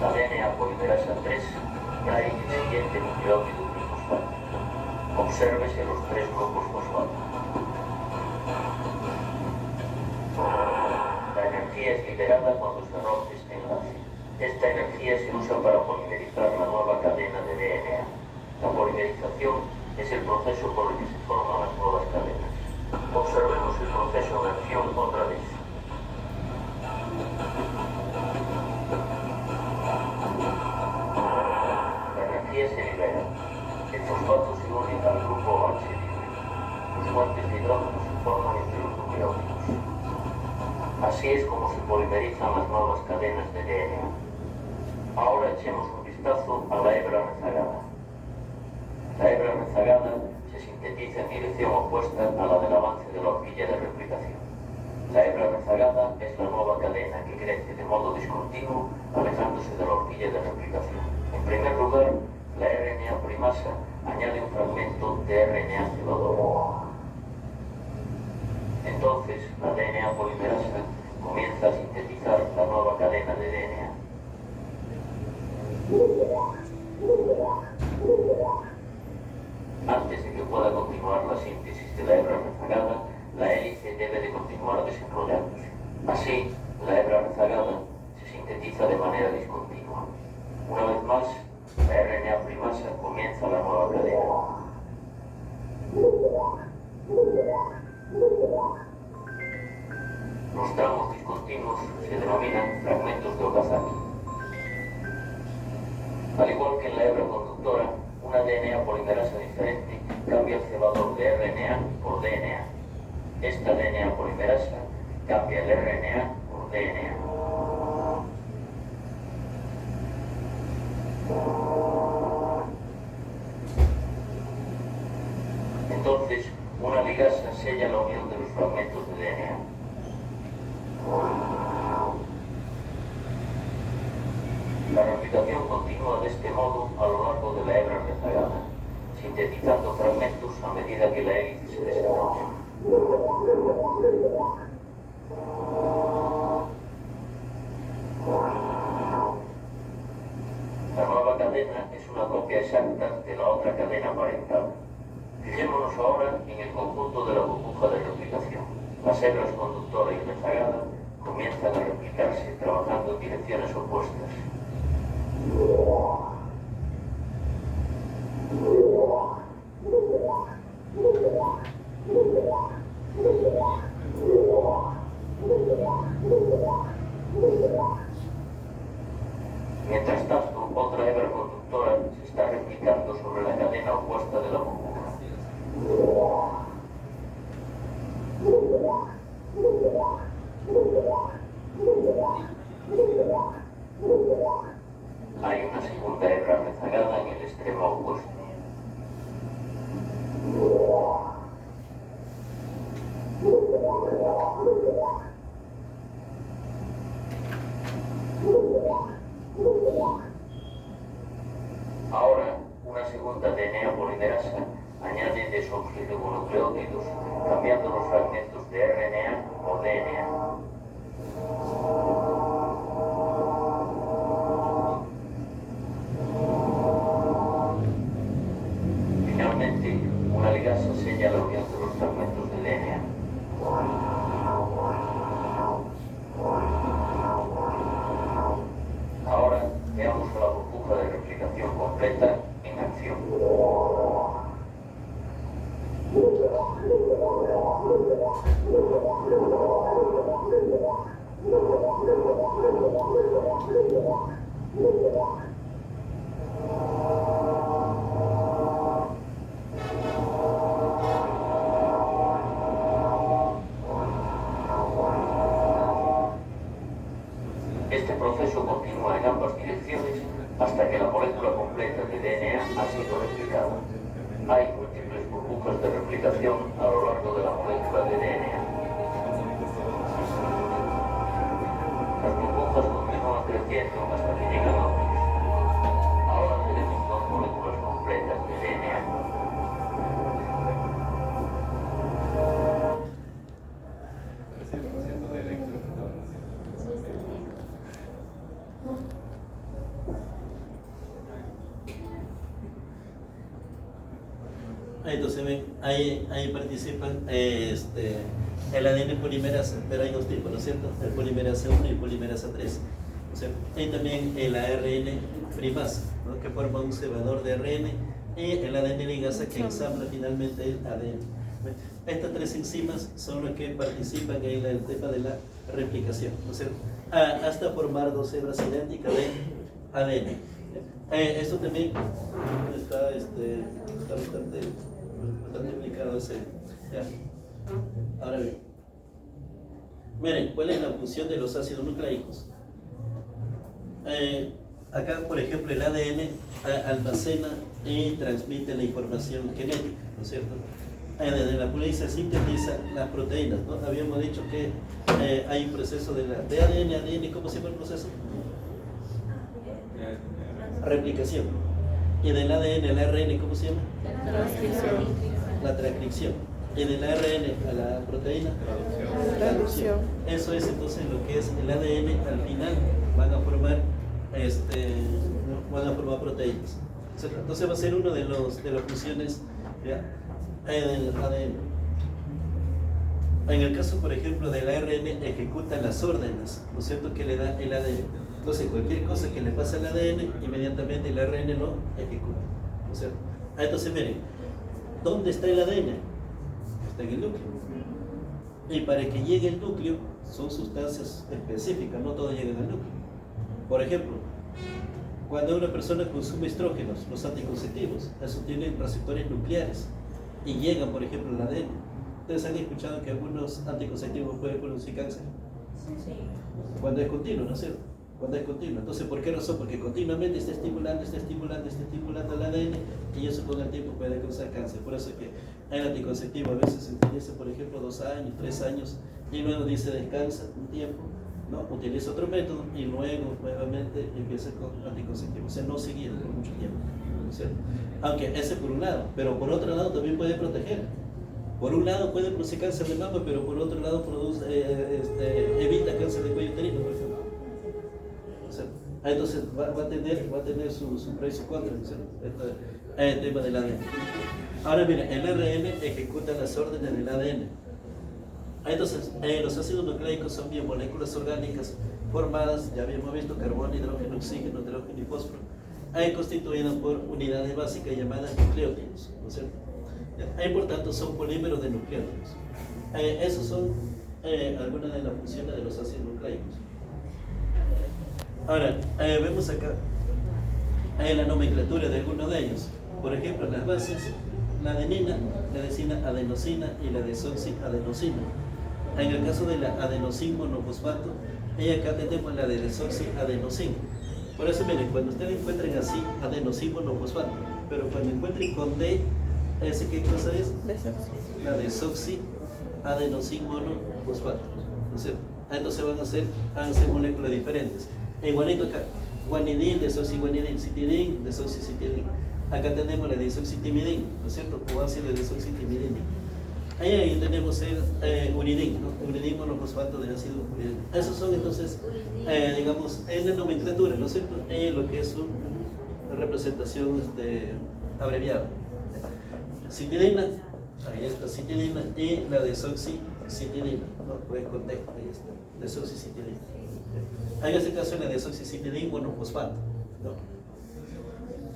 La DNA polimerasa 3 trae el siguiente nucleótido trifosfato. Obsérvese los 3 grupos fosfato. La energía es liberada cuando se rompe este enlace. Esta energía se usa para polimerizar la nueva cadena de DNA. La polimerización es el proceso por el que se forman las nuevas cadenas. Observemos el proceso de acción otra vez. La energía se libera. El fosfato se une al grupo H libre. Los puentes de hidrógeno se forman entre los nucleótidos. Así es como se polimerizan las nuevas cadenas de DNA. Ahora echemos un vistazo a la hebra rezagada. La hebra rezagada se sintetiza en dirección opuesta a la del avance de la horquilla de replicación. La hebra rezagada es la nueva cadena que crece de modo discontinuo, alejándose de la horquilla de replicación. En primer lugar, la RNA primasa añade un fragmento de RNA cebador. Entonces, la DNA polimerasa comienza a sintetizar la nueva cadena de DNA. Antes de que pueda continuar la síntesis de la hebra rezagada, la hélice debe de continuar desenrollándose. Así, la hebra rezagada se sintetiza de manera discontinua. Una vez más, la RNA primasa comienza la nueva cadena. Los tramos discontinuos se denominan fragmentos de Okazaki. Al igual que en la hebra conductora, una DNA polimerasa diferente cambia el cebador de RNA por DNA. Esta DNA polimerasa cambia el RNA por DNA. Entonces, una ligasa sella la unión de los fragmentos de DNA. La replicación continúa de este modo a lo largo de la hebra rezagada, sintetizando fragmentos a medida que la hélice se desarrolla. La nueva cadena es una copia exacta de la otra cadena parental. Fijémonos ahora en el conjunto de la burbuja de replicación. Las hebras conductora y rezagada comienzan a replicarse trabajando en direcciones opuestas. Mientras tanto, otra hebra conductora se está replicando sobre la cadena opuesta de la burbuja. Hay una segunda hebra rezagada en el extremo opuesto. Ahora, una segunda DNA polimerasa añade desoxirribonucleótidos, cambiando los fragmentos de RNA por DNA. Finalmente, una ligasa sella la unión de los fragmentos de DNA. Este proceso continúa en ambas direcciones hasta que la molécula completa de DNA ha sido replicada. Hay múltiples burbujas de replicación a lo largo de la molécula de DNA. Las burbujas continúan creciendo hasta que llegan a 1. Ahora tenemos 2 moléculas completas de DNA. Entonces ven, ahí participan el ADN polimerasa, pero hay 2 tipos, ¿no es cierto? El polimerasa 1 y el polimerasa 3. O sea, hay también el ARN primasa, ¿no? Que forma un cebador de ARN, y el ADN ligasa que ensambla finalmente el ADN. Estas 3 enzimas son las que participan en el tema de la replicación, ¿no es cierto? Hasta formar 2 hebras idénticas de ADN. Esto también está bastante explicado ese. Ya. Ahora bien, miren, ¿cuál es la función de los ácidos nucleicos? Acá, por ejemplo, el ADN almacena y transmite la información genética, ¿no es cierto? Desde la polimerasa sintetiza las proteínas, ¿no? Habíamos dicho que hay un proceso de ADN, ADN, ¿cómo se llama el proceso? Replicación. Y del ADN al ARN, ¿cómo se llama? La transcripción. Y del ARN a la proteína, traducción. Eso es entonces lo que es el ADN. Al final van a formar proteínas. Entonces va a ser uno de las funciones del ADN. En el caso, por ejemplo, del ARN, ejecuta las órdenes, ¿no es cierto?, que le da el ADN. Entonces, cualquier cosa que le pase al ADN, inmediatamente el ARN lo ejecuta, ¿no es cierto? Entonces, miren, ¿dónde está el ADN? Está en el núcleo. Y para que llegue al núcleo, son sustancias específicas, no todo llega al núcleo. Por ejemplo, cuando una persona consume estrógenos, los anticonceptivos, esos tienen receptores nucleares y llegan, por ejemplo, al ADN. ¿Ustedes han escuchado que algunos anticonceptivos pueden producir cáncer? Sí. Cuando es continuo, ¿no es cierto? Cuando es continuo. Entonces, ¿por qué razón? Porque continuamente está estimulando el ADN, y eso con el tiempo puede causar cáncer. Por eso es que el anticonceptivo a veces se utiliza, por ejemplo, 2 años, 3 años, y luego dice descansa un tiempo, ¿no? Utiliza otro método y luego nuevamente empieza con anticonceptivo. O sea, no seguido por mucho tiempo, ¿no es cierto? Aunque ese por un lado, pero por otro lado también puede proteger. Por un lado puede producir cáncer de mama, pero por otro lado evita cáncer de cuello uterino, por ejemplo. O sea, entonces va a tener su pro y su contra, ¿no es cierto? El tema del ADN. Ahora mira, el ARN ejecuta las órdenes del ADN. Entonces, los ácidos nucleicos son biomoléculas orgánicas formadas, ya habíamos visto, carbono, hidrógeno, oxígeno, hidrógeno y fósforo, constituidas por unidades básicas llamadas nucleótidos, ¿no es cierto? Por tanto, son polímeros de nucleótidos. Esas son algunas de las funciones de los ácidos nucleicos. Ahora, vemos acá la nomenclatura de algunos de ellos. Por ejemplo, las bases, la adenina, la desinaadenosina y la desoxiadenosina. En el caso de la adenosín monofosfato, acá tenemos la de desoxiadenosina. Por eso, miren, cuando ustedes encuentren así adenosín monofosfato, pero cuando encuentren con D, ¿qué cosa es? La desoxiadenosín monofosfato, ¿no es cierto? Entonces van a ser moléculas diferentes. Igualito acá, guanidil, desoxiguanidil, citidin, desoxicitidin. Acá tenemos la desoxitimidin, ¿no es cierto? O ácido desoxitimidin. Ahí tenemos el uridin, ¿no? Uridin monofosfato de ácido uridin. Esos son entonces, digamos, en la nomenclatura, ¿no es cierto? Lo que es una representación abreviada. Citidina, ahí está citidina, y la desoxicitidina, ¿no? Pues con D, ahí está, desoxicitidina. En este caso la desoxicitidin monofosfato, ¿no?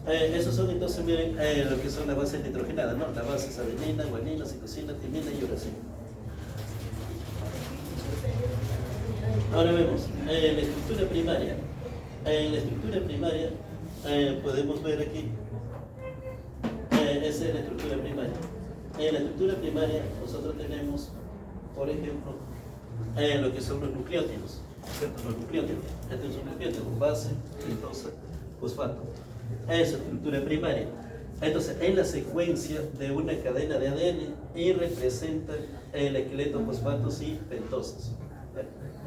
Esos son entonces, miren, lo que son las bases nitrogenadas, ¿no? Las bases adenina, guanina, citosina, timina y uracila. Ahora vemos, en la estructura primaria. En la estructura primaria podemos ver aquí, esa es la estructura primaria. En la estructura primaria nosotros tenemos, por ejemplo, lo que son los nucleótidos, ¿cierto? Los nucleótidos. Este es un nucleótido, base, pentosa, fosfato. Esa es estructura primaria. Entonces, es la secuencia de una cadena de ADN y representa el esqueleto fosfatos y pentosas.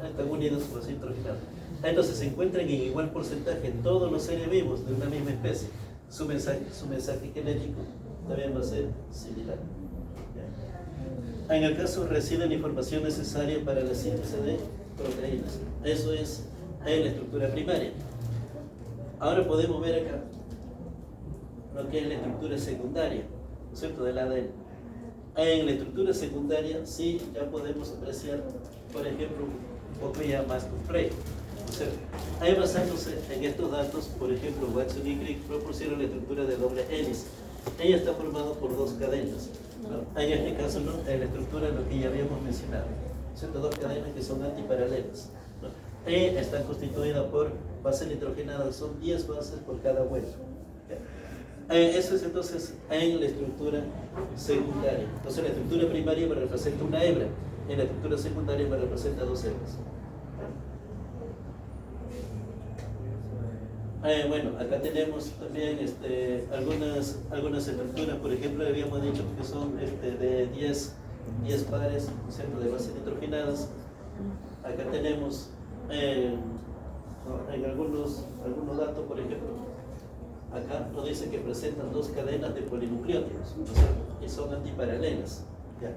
Están unidos por así hidrogenados. Entonces, se encuentran en igual porcentaje en todos los seres vivos de una misma especie. Su mensaje genético también va a ser similar. En el caso reside la información necesaria para la síntesis de proteínas. Eso es en la estructura primaria. Ahora podemos ver acá lo que es la estructura secundaria, ¿no es cierto?, del ADN. En la estructura secundaria sí ya podemos apreciar, por ejemplo, un poco ya más complejo, ¿no es cierto? Ahí basándose en estos datos, por ejemplo, Watson y Crick proporcionan la estructura de doble hélice. Ella está formada por dos cadenas, ¿no? En este caso, ¿no?, en la estructura lo que ya habíamos mencionado, ¿no es cierto?, dos cadenas que son antiparalelas, ¿no? Están constituidas por bases nitrogenadas, son 10 bases por cada vuelta. Eso es entonces en la estructura secundaria. Entonces la estructura primaria me representa una hebra, en la estructura secundaria me representa dos hebras. Bueno, acá tenemos también algunas estructuras, por ejemplo, habíamos dicho que son de 10 pares, ¿no es cierto?, de bases nitrogenadas. Acá tenemos en algunos datos, por ejemplo, acá nos dice que presentan dos cadenas de polinucleótidos, ¿no es cierto?, y son antiparalelas. ¿Ya?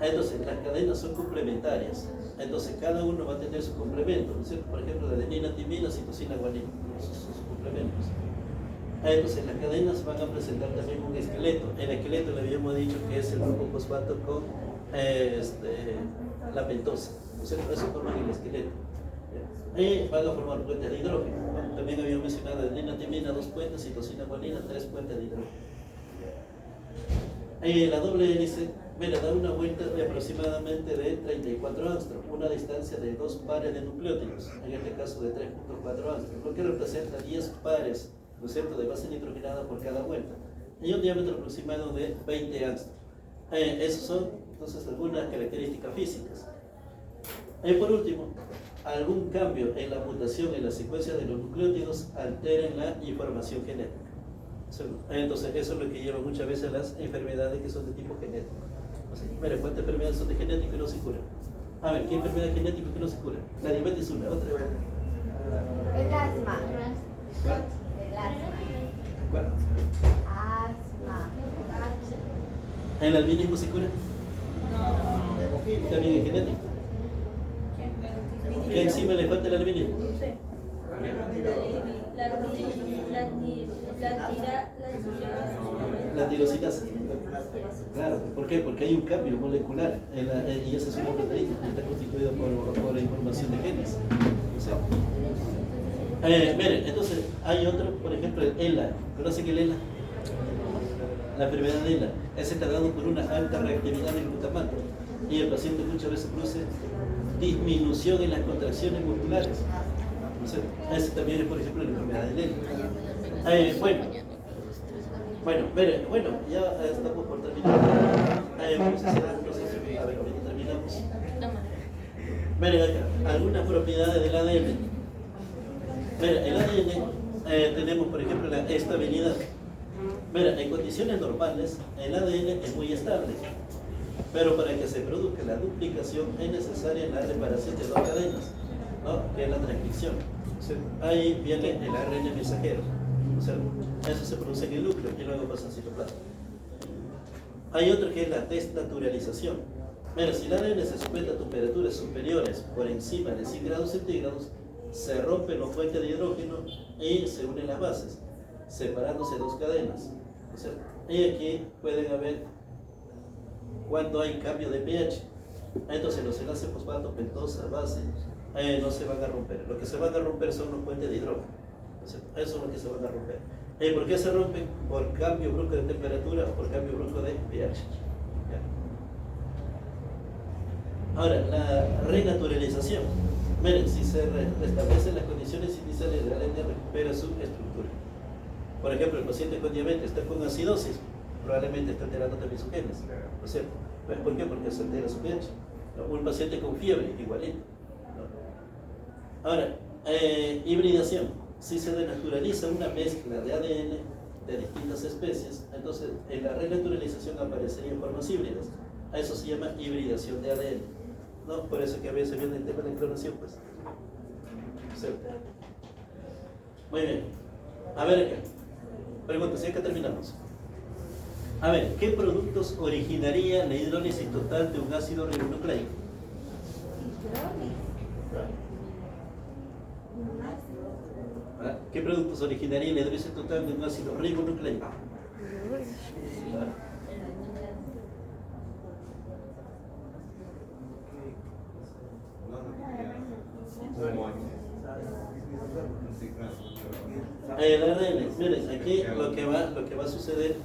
Entonces, las cadenas son complementarias. Entonces, cada uno va a tener su complemento, ¿no es cierto? Por ejemplo, de adenina, timina, citosina, guanina, sus complementos. Entonces, las cadenas van a presentar también un esqueleto. El esqueleto le habíamos dicho que es el grupo fosfato con la pentosa, ¿no es cierto? Eso forman el esqueleto. Y van a formar puentes de hidrógeno. Bueno, también habíamos mencionado adenina, timina, 2 puentes, citosina, guanina, 3 puentes de hidrógeno. La doble hélice, mira, da una vuelta de aproximadamente de 34 angstrom, una distancia de 2 pares de nucleótidos, en este caso de 3.4 angstrom, lo que representa 10 pares, ¿no es cierto?, de base nitrogenada por cada vuelta, y un diámetro aproximado de 20 angstrom. Esas son entonces algunas características físicas. Por último, algún cambio en la mutación en la secuencia de los nucleótidos alteren la información genética. Entonces, eso es lo que lleva muchas veces a las enfermedades que son de tipo genético. O sea, mira, ¿cuántas enfermedades son de genético y no se curan? A ver, ¿qué enfermedad genética que no se cura? La diabetes es una, otra. El asma. El asma. ¿Cuál? Asma. ¿El albinismo se cura? No. ¿También es genético? ¿Qué enzima le falta al albinismo? La tirosinasa. Claro, ¿por qué? Porque hay un cambio molecular y esa es una proteína que está constituida por la información de genes. O sea, miren, entonces hay otro, por ejemplo, el ELA. ¿Conocen el ELA? La enfermedad de ELA. Ese está dado por una alta reactividad del glutamato y el paciente muchas veces produce disminución en las contracciones musculares. O sea, ese también es, por ejemplo, la enfermedad de ELA. Bueno, ya estamos por terminar. Entonces, a ver, ahorita terminamos. Miren acá, algunas propiedades del ADN. Mira, el ADN tenemos, por ejemplo, la estabilidad. Mira, en condiciones normales, el ADN es muy estable. Pero para que se produzca la duplicación es necesaria la reparación de dos cadenas, ¿no?, que es la transcripción. O sea, ahí viene el ARN mensajero. O sea, eso se produce en el núcleo y luego pasa al citoplasma. Hay otro que es la desnaturalización. Mira, si el ADN se somete a temperaturas superiores por encima de 100 grados centígrados, se rompen los puentes de hidrógeno y se unen las bases, separándose dos cadenas. O sea, y aquí pueden haber cuando hay cambio de pH. Entonces los enlaces fosfato, pentosa, base, no se van a romper. Lo que se van a romper son los puentes de hidrógeno. Entonces, eso es lo que se van a romper. ¿Por qué se rompen? Por cambio brusco de temperatura o por cambio brusco de pH. ¿Ya? Ahora, la renaturalización. Miren, si se restablecen las condiciones iniciales, el ADN recupera su estructura. Por ejemplo, el paciente con diabetes está con acidosis, probablemente está alterando también sus genes, ¿no es cierto? ¿Por qué? Porque se altera su pH. ¿No? Un paciente con fiebre, igualito. ¿No? Ahora, hibridación. Si se denaturaliza una mezcla de ADN de distintas especies, entonces en la renaturalización aparecerían formas híbridas. A eso se llama hibridación de ADN. ¿No? Por eso que a veces viene el tema de la clonación, pues. ¿Cierto? Muy bien. A ver acá. Pregunta, si acá terminamos. A ver, ¿qué productos originaría la hidrólisis total de un ácido ribonucleico? ¿Ah? ¿Qué productos originaría la hidrólisis total de un ácido ribonucleico? ¿Ah? El ARN, miren, aquí lo que va a suceder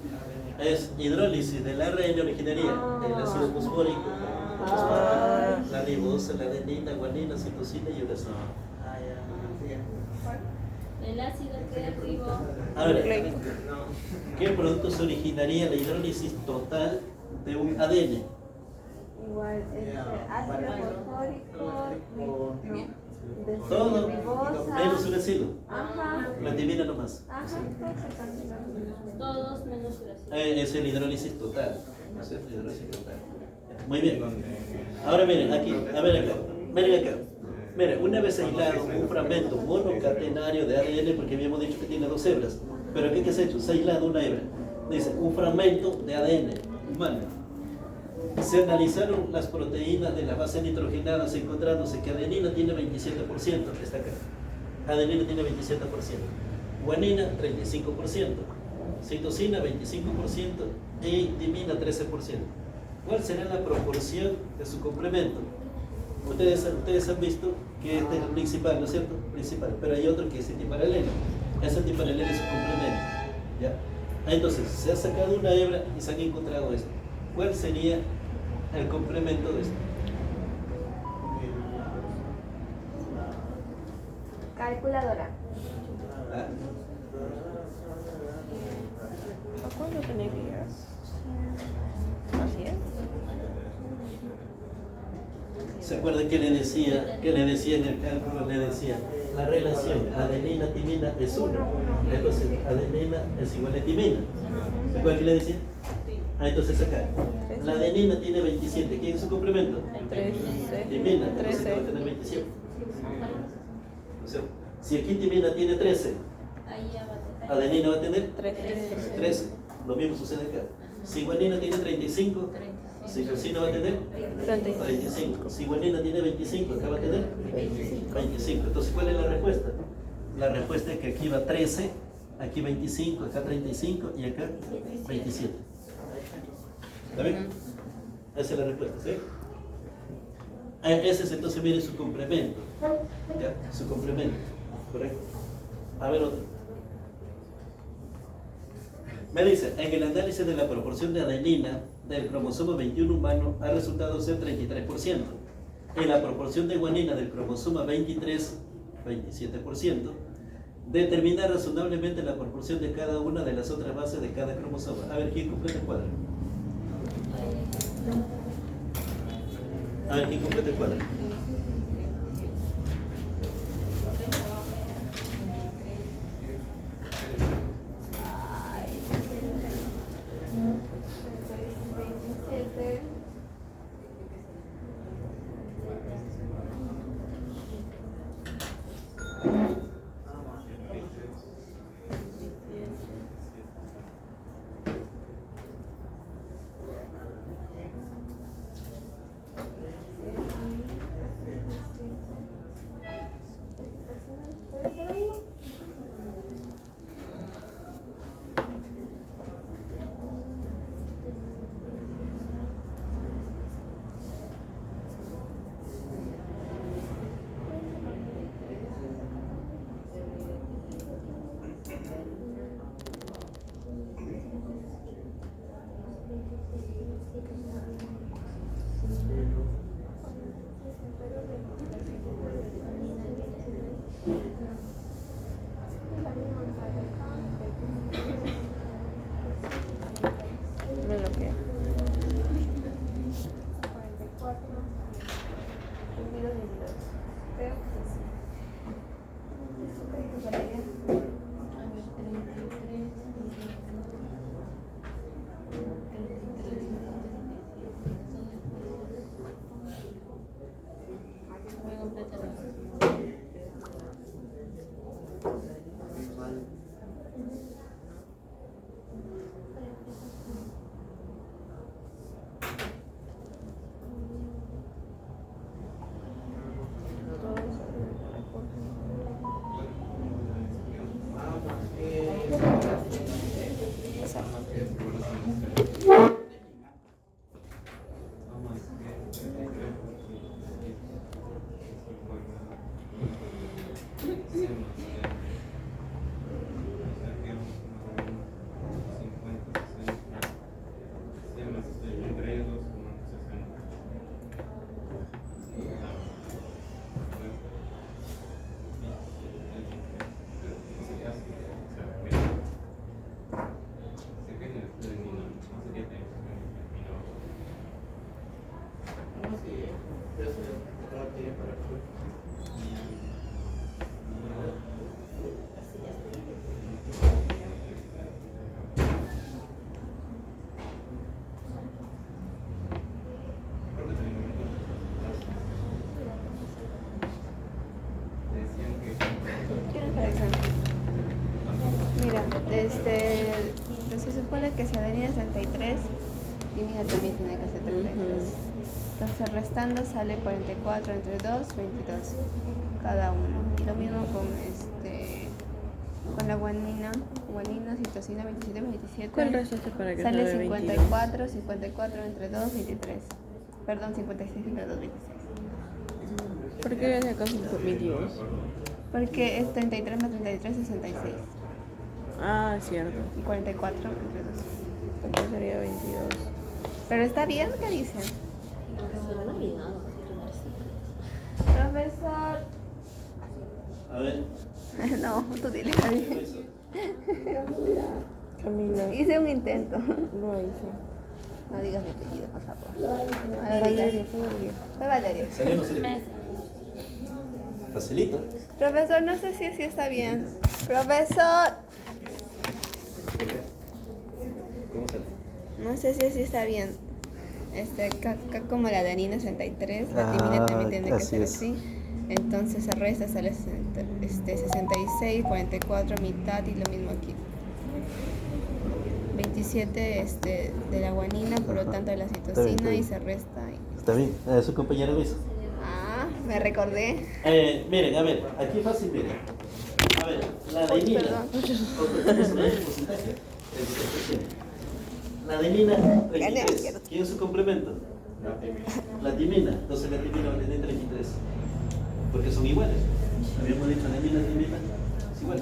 es hidrólisis del ARN originaría el ácido fosfórico, la ribosa, la adenina, guanina, citosina y uracil. El ácido que ribo. Ahora, ¿qué productos originaría la hidrólisis total de un ADN? Igual, ácido fosfórico, Todo ribosa. menos uracilo. Ajá. La timina nomás. Ajá, Todos menos uracilo. Es el hidrólisis total. ¿No es cierto? Hidrólisis total. Muy bien. Ahora miren, aquí, a ver acá. Miren acá. Miren, una vez aislado un fragmento monocatenario de ADN, porque habíamos dicho que tiene 2 hebras, pero aquí ¿qué se ha hecho? Se ha aislado una hebra. Dice, un fragmento de ADN humano. Se analizaron las proteínas de la base nitrogenada, encontrándose que adenina tiene 27%, está acá. Adenina tiene 27%, guanina 35%, citosina 25% y timina 13%. ¿Cuál será la proporción de su complemento? Ustedes han visto que este es el principal, ¿no es cierto? Principal, pero hay otro que es antiparalelo. Ese antiparalelo es su complemento. ¿Ya? Entonces, se ha sacado una hebra y se han encontrado esto. ¿Cuál sería el complemento de esto? Calculadora. ¿Ah? ¿A cuánto tenés que llegar? Así es. ¿Se acuerdan que le decía en el cálculo? Le decía, la relación adenina-timina es 1. Entonces, adenina es igual a timina. ¿Se acuerdan que le decía? Entonces acá, la adenina tiene 27. ¿Quién es su complemento? 13. Timina, entonces va a tener 27. O sea, si aquí timina tiene 13, Ahí ya va a tener. adenina va a tener 13. 13. Lo mismo sucede acá. Si guanina tiene 35, citosina va a tener 35. Si guanina tiene 25, acá va a tener 25. Entonces, ¿cuál es la respuesta? La respuesta es que aquí va 13, aquí 25, acá 35 y acá 27. ¿Está bien? Esa es la respuesta, ¿sí? Ese es entonces, mire, su complemento. ¿Ya? Su complemento. ¿Correcto? A ver otro. Me dice, en el análisis de la proporción de adenina del cromosoma 21 humano ha resultado ser 33%. En la proporción de guanina del cromosoma 23, 27%. Determinar razonablemente la proporción de cada una de las otras bases de cada cromosoma. A ver, ¿quién completa el cuadro? A ver, ¿quién completa el cuadro? 22. Creo que sí. Eso creo que vale. A ver, 33, 33, voy a completar. ¿Tienes para examen? Mira, se supone que si avenida 63, línea también tiene que ser 33. Entonces restando sale 44 entre 2, 22 cada uno. Y lo mismo con la guanina, citosina 27, 27. ¿Cuál restaste para que Sale salga 54, 54 entre 2, 23. Perdón, 56 entre 2, 26. ¿Por qué le sacas 22? Porque es 33 más 33, 66. Ah, cierto. Y 44 entre 2. Entonces sería 22. Pero está bien, ¿qué dicen? Se me han olvidado. Profesor, A ver, No, tú dile. eso. Camila, Hice un intento. lo hice. No digas mi apellido, por favor. No lo digas. Fue Valeria. ¿Salió o no salió? Facilito. Profesor, no sé si así está bien. Profesor, ¿Cómo sale? no sé si así está bien. Acá como la adenina 63, la timina también tiene que así ser es. así. Entonces se resta, sale 66, 44 mitad y lo mismo aquí. 27 de la guanina, por lo tanto de la Está citosina bien. y se resta. Está bien. Su compañero Luis. Ah, me recordé. Miren, a ver, aquí fácil, miren. A ver, la adenina. perdón. Porcentaje. La adenina, 33. ¿Quién es su complemento? La timina. Entonces la timina va a tener 33. Porque son iguales. Habíamos dicho adenina, timina. Es igual.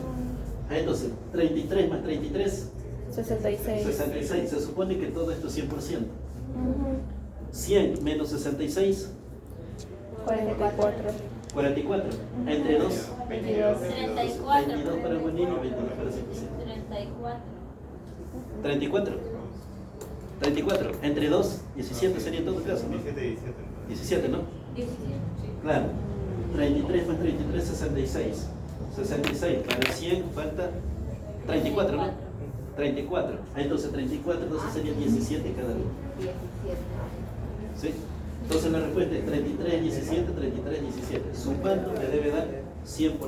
Entonces, 33 más 33, 66. 66. Se supone que todo esto es 100%. 100 menos 66, 44. 44. Entre 2, 22. 34. 22 para guanina y 22 para citosina. 34. 34. 34. Entre 2, 17 sería en todo caso, ¿no? 17, ¿no? 17. Claro. 33 más 33, 66. 66, para 100 falta 34, ¿no? 34. Entonces 34, entonces sería 17 cada uno. 17. ¿Sí? Entonces la respuesta es 33, 17, 33, 17. Sumando me debe dar 100%.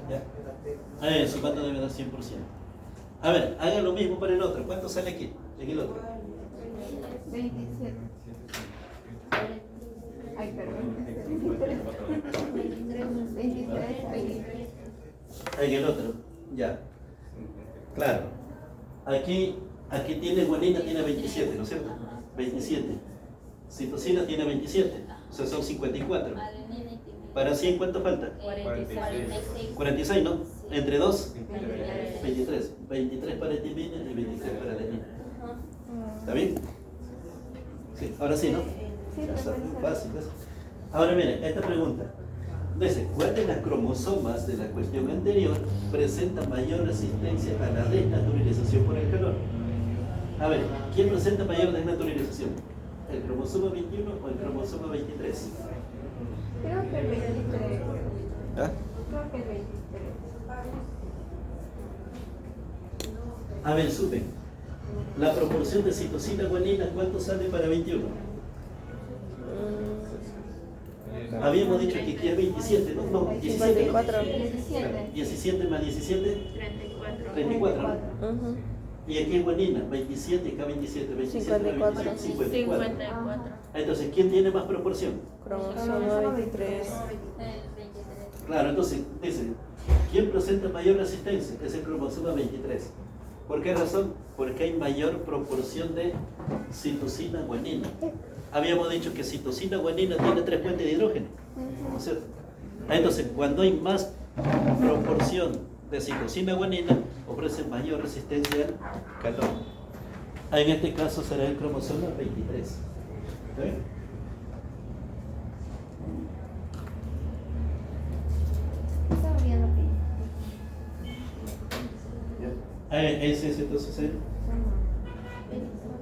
¿Ya? Sumando debe dar 100%. A ver, hagan lo mismo para el otro. ¿Cuánto sale aquí? En el otro. 27. Ay, perdón. 23. En el otro. Ya. Claro. Aquí tiene guanina, tiene 27, ¿no es cierto? 27. Citosina tiene 27. O sea, son 54. Adenina y timina. Para 100, ¿cuánto falta? 46. 46, ¿no? Entre 2, 23. 23 para timina y 23 para adenina. ¿Está bien? Sí, ahora sí, ¿no? Sí, Ya está, profesor. fácil, fácil. Ahora miren, esta pregunta. Dice, ¿cuál de las cromosomas de la cuestión anterior presenta mayor resistencia a la desnaturalización por el calor? A ver, ¿quién presenta mayor desnaturalización? ¿El cromosoma 21 o el cromosoma cromosoma 23. Creo que el 23. ¿Ah? Creo que el 23. A ver, suben. La proporción de citosina guanina, ¿cuánto sale para 21? Habíamos dicho que aquí es 27, ¿no? No, 17. ¿no? 54. 17. 17 más 17, 34. 34. ¿no? Ujú. Y aquí es guanina, 27, acá 27, 27, 54. 54. 54. Entonces, ¿quién tiene más proporción? Cromosoma 23. El 23. Claro, entonces, dice, ¿quién presenta mayor resistencia? Es el cromosoma 23. ¿Por qué razón? Porque hay mayor proporción de citosina guanina. Habíamos dicho que citosina guanina tiene 3 puentes de hidrógeno, ¿no es cierto? Entonces, cuando hay más proporción de citosina guanina, ofrece mayor resistencia al calor. En este caso será el cromosoma 23. ¿Está bien? Estaba viendo que. Ese es entonces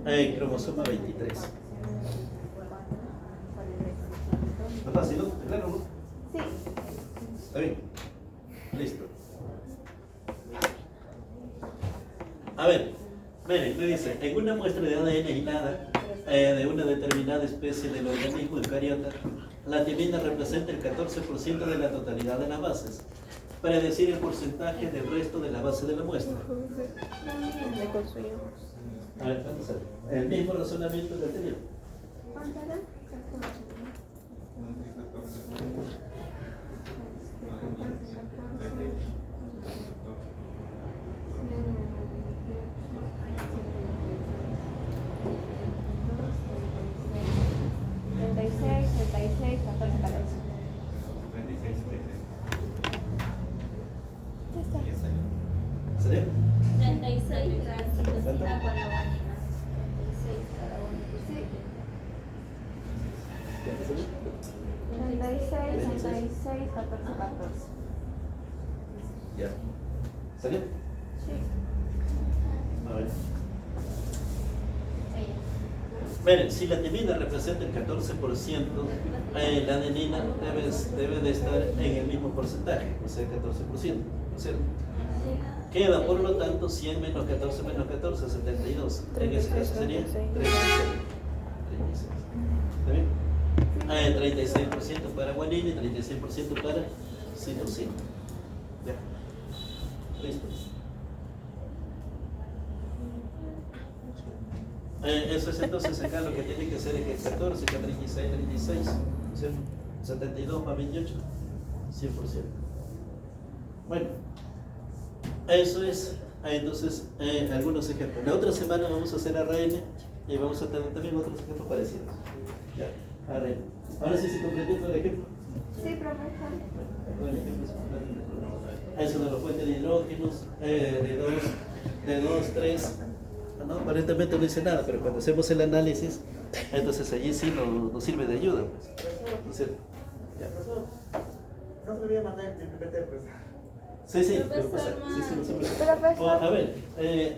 el cromosoma 23. ¿No fácil, no? Claro, ¿no? Sí. ¿Está bien? Listo. A ver, miren, me dice, en una muestra de ADN aislada de una determinada especie del organismo eucariota, la timina representa el 14% de la totalidad de las bases, para decir el porcentaje del resto de la base de la muestra. Le construimos. A ver, ¿cuánto sale? El mismo razonamiento del anterior. ¿Cuánto era? 36, 36, 14, 14. Ya está. ¿Sería? 36 la citosina con la guanina. 36 cada uno. Sí. ¿Cuánto sale? 36, 36, 14, 14. Ya. ¿Salió? Sí. A ver. Miren, si la timina representa el 14%, la adenina debe de estar en el mismo porcentaje, o sea, 14%, ¿no es cierto? Queda, por lo tanto, 100 menos 14 menos 14, 72. En ese caso sería 36. 36. ¿Está bien? 36% para guanina y 36% para citosina. Ya. Listo. Eso es entonces acá lo que tiene que ser es que 14, que 36, 36, ¿cierto? 72 más 28, 100%. Bueno, eso es entonces algunos ejemplos. La otra semana vamos a hacer ARN y vamos a tener también otros ejemplos parecidos. Ya, ARN. Ahora sí se comprendió todo el ejemplo. Sí, profesor. Todo el ejemplo es eso de los fuentes de hidrógenos, de 2, 3. No, aparentemente no dice nada, pero cuando hacemos el análisis, entonces allí sí nos sirve de ayuda. Pues. ¿No es cierto? Ya. No se le voy a mandar el PPT, pues. Sí, Profesor, sí, no se preocupe. Profesor. A ver,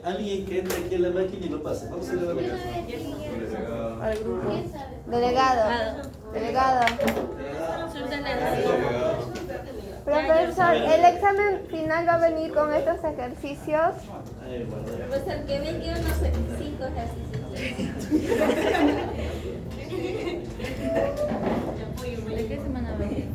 alguien que entre aquí en la máquina y lo pase. Vamos a ver la máquina. Al grupo. Delegado. Delegado. Subdelegado. Profesor, el examen final va a venir con estos ejercicios. Bueno, Profesor, que venga unos 5 ejercicios. ¿De qué semana va a venir?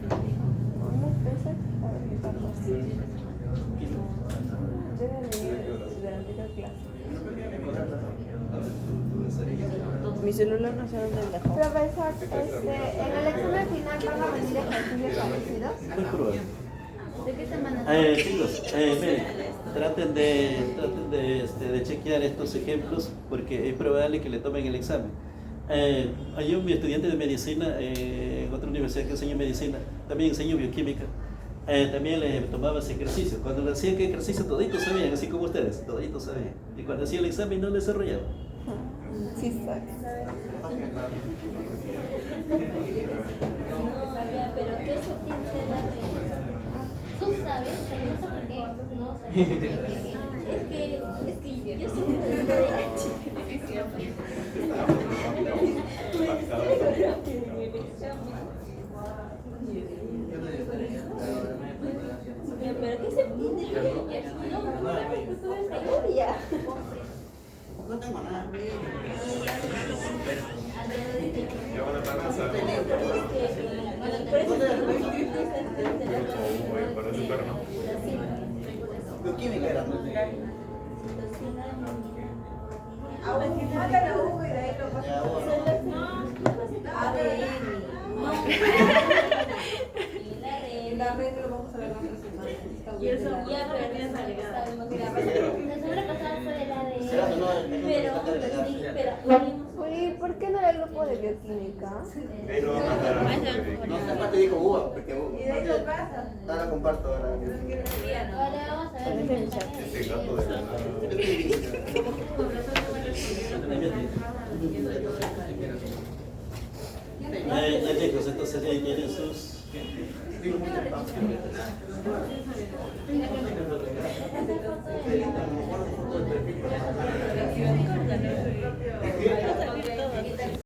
Mi celular no sé dónde lo dejó. Profesor, en el examen final van a venir ejercicios parecidos. muy probable. ¿De qué semana? Chicos, miren, traten de chequear estos ejemplos porque es probable que le tomen el examen. Hay un estudiante de medicina en otra universidad que enseña medicina, también enseñó bioquímica. También le tomaba ese ejercicio. Cuando le hacía que ejercicio, toditos sabían, así como ustedes, toditos sabían. Y cuando hacía el examen no le desarrollaba. Sí, sabe. No sabía, pero ¿qué se tiene la de? ¿Tú sabes? No sé por qué. No sé. Es que yo siempre de la chica. No tengo nada. Bioquímica era, ¿no? Manda la uva y de ahí lo pasa. Ya, bueno. Y la red lo vamos a ver la otra semana. Y eso ya sabemos que la semana pasada fue de la de Será que no, pero sí, pero Oye, ¿por qué no era el grupo de bioquímica? No, aparte dijo uva, porque Y de ahí lo pasa. ahora comparto ahora. ahora vamos a ver. Chicos, entonces ahí tienen sus. Esa foto de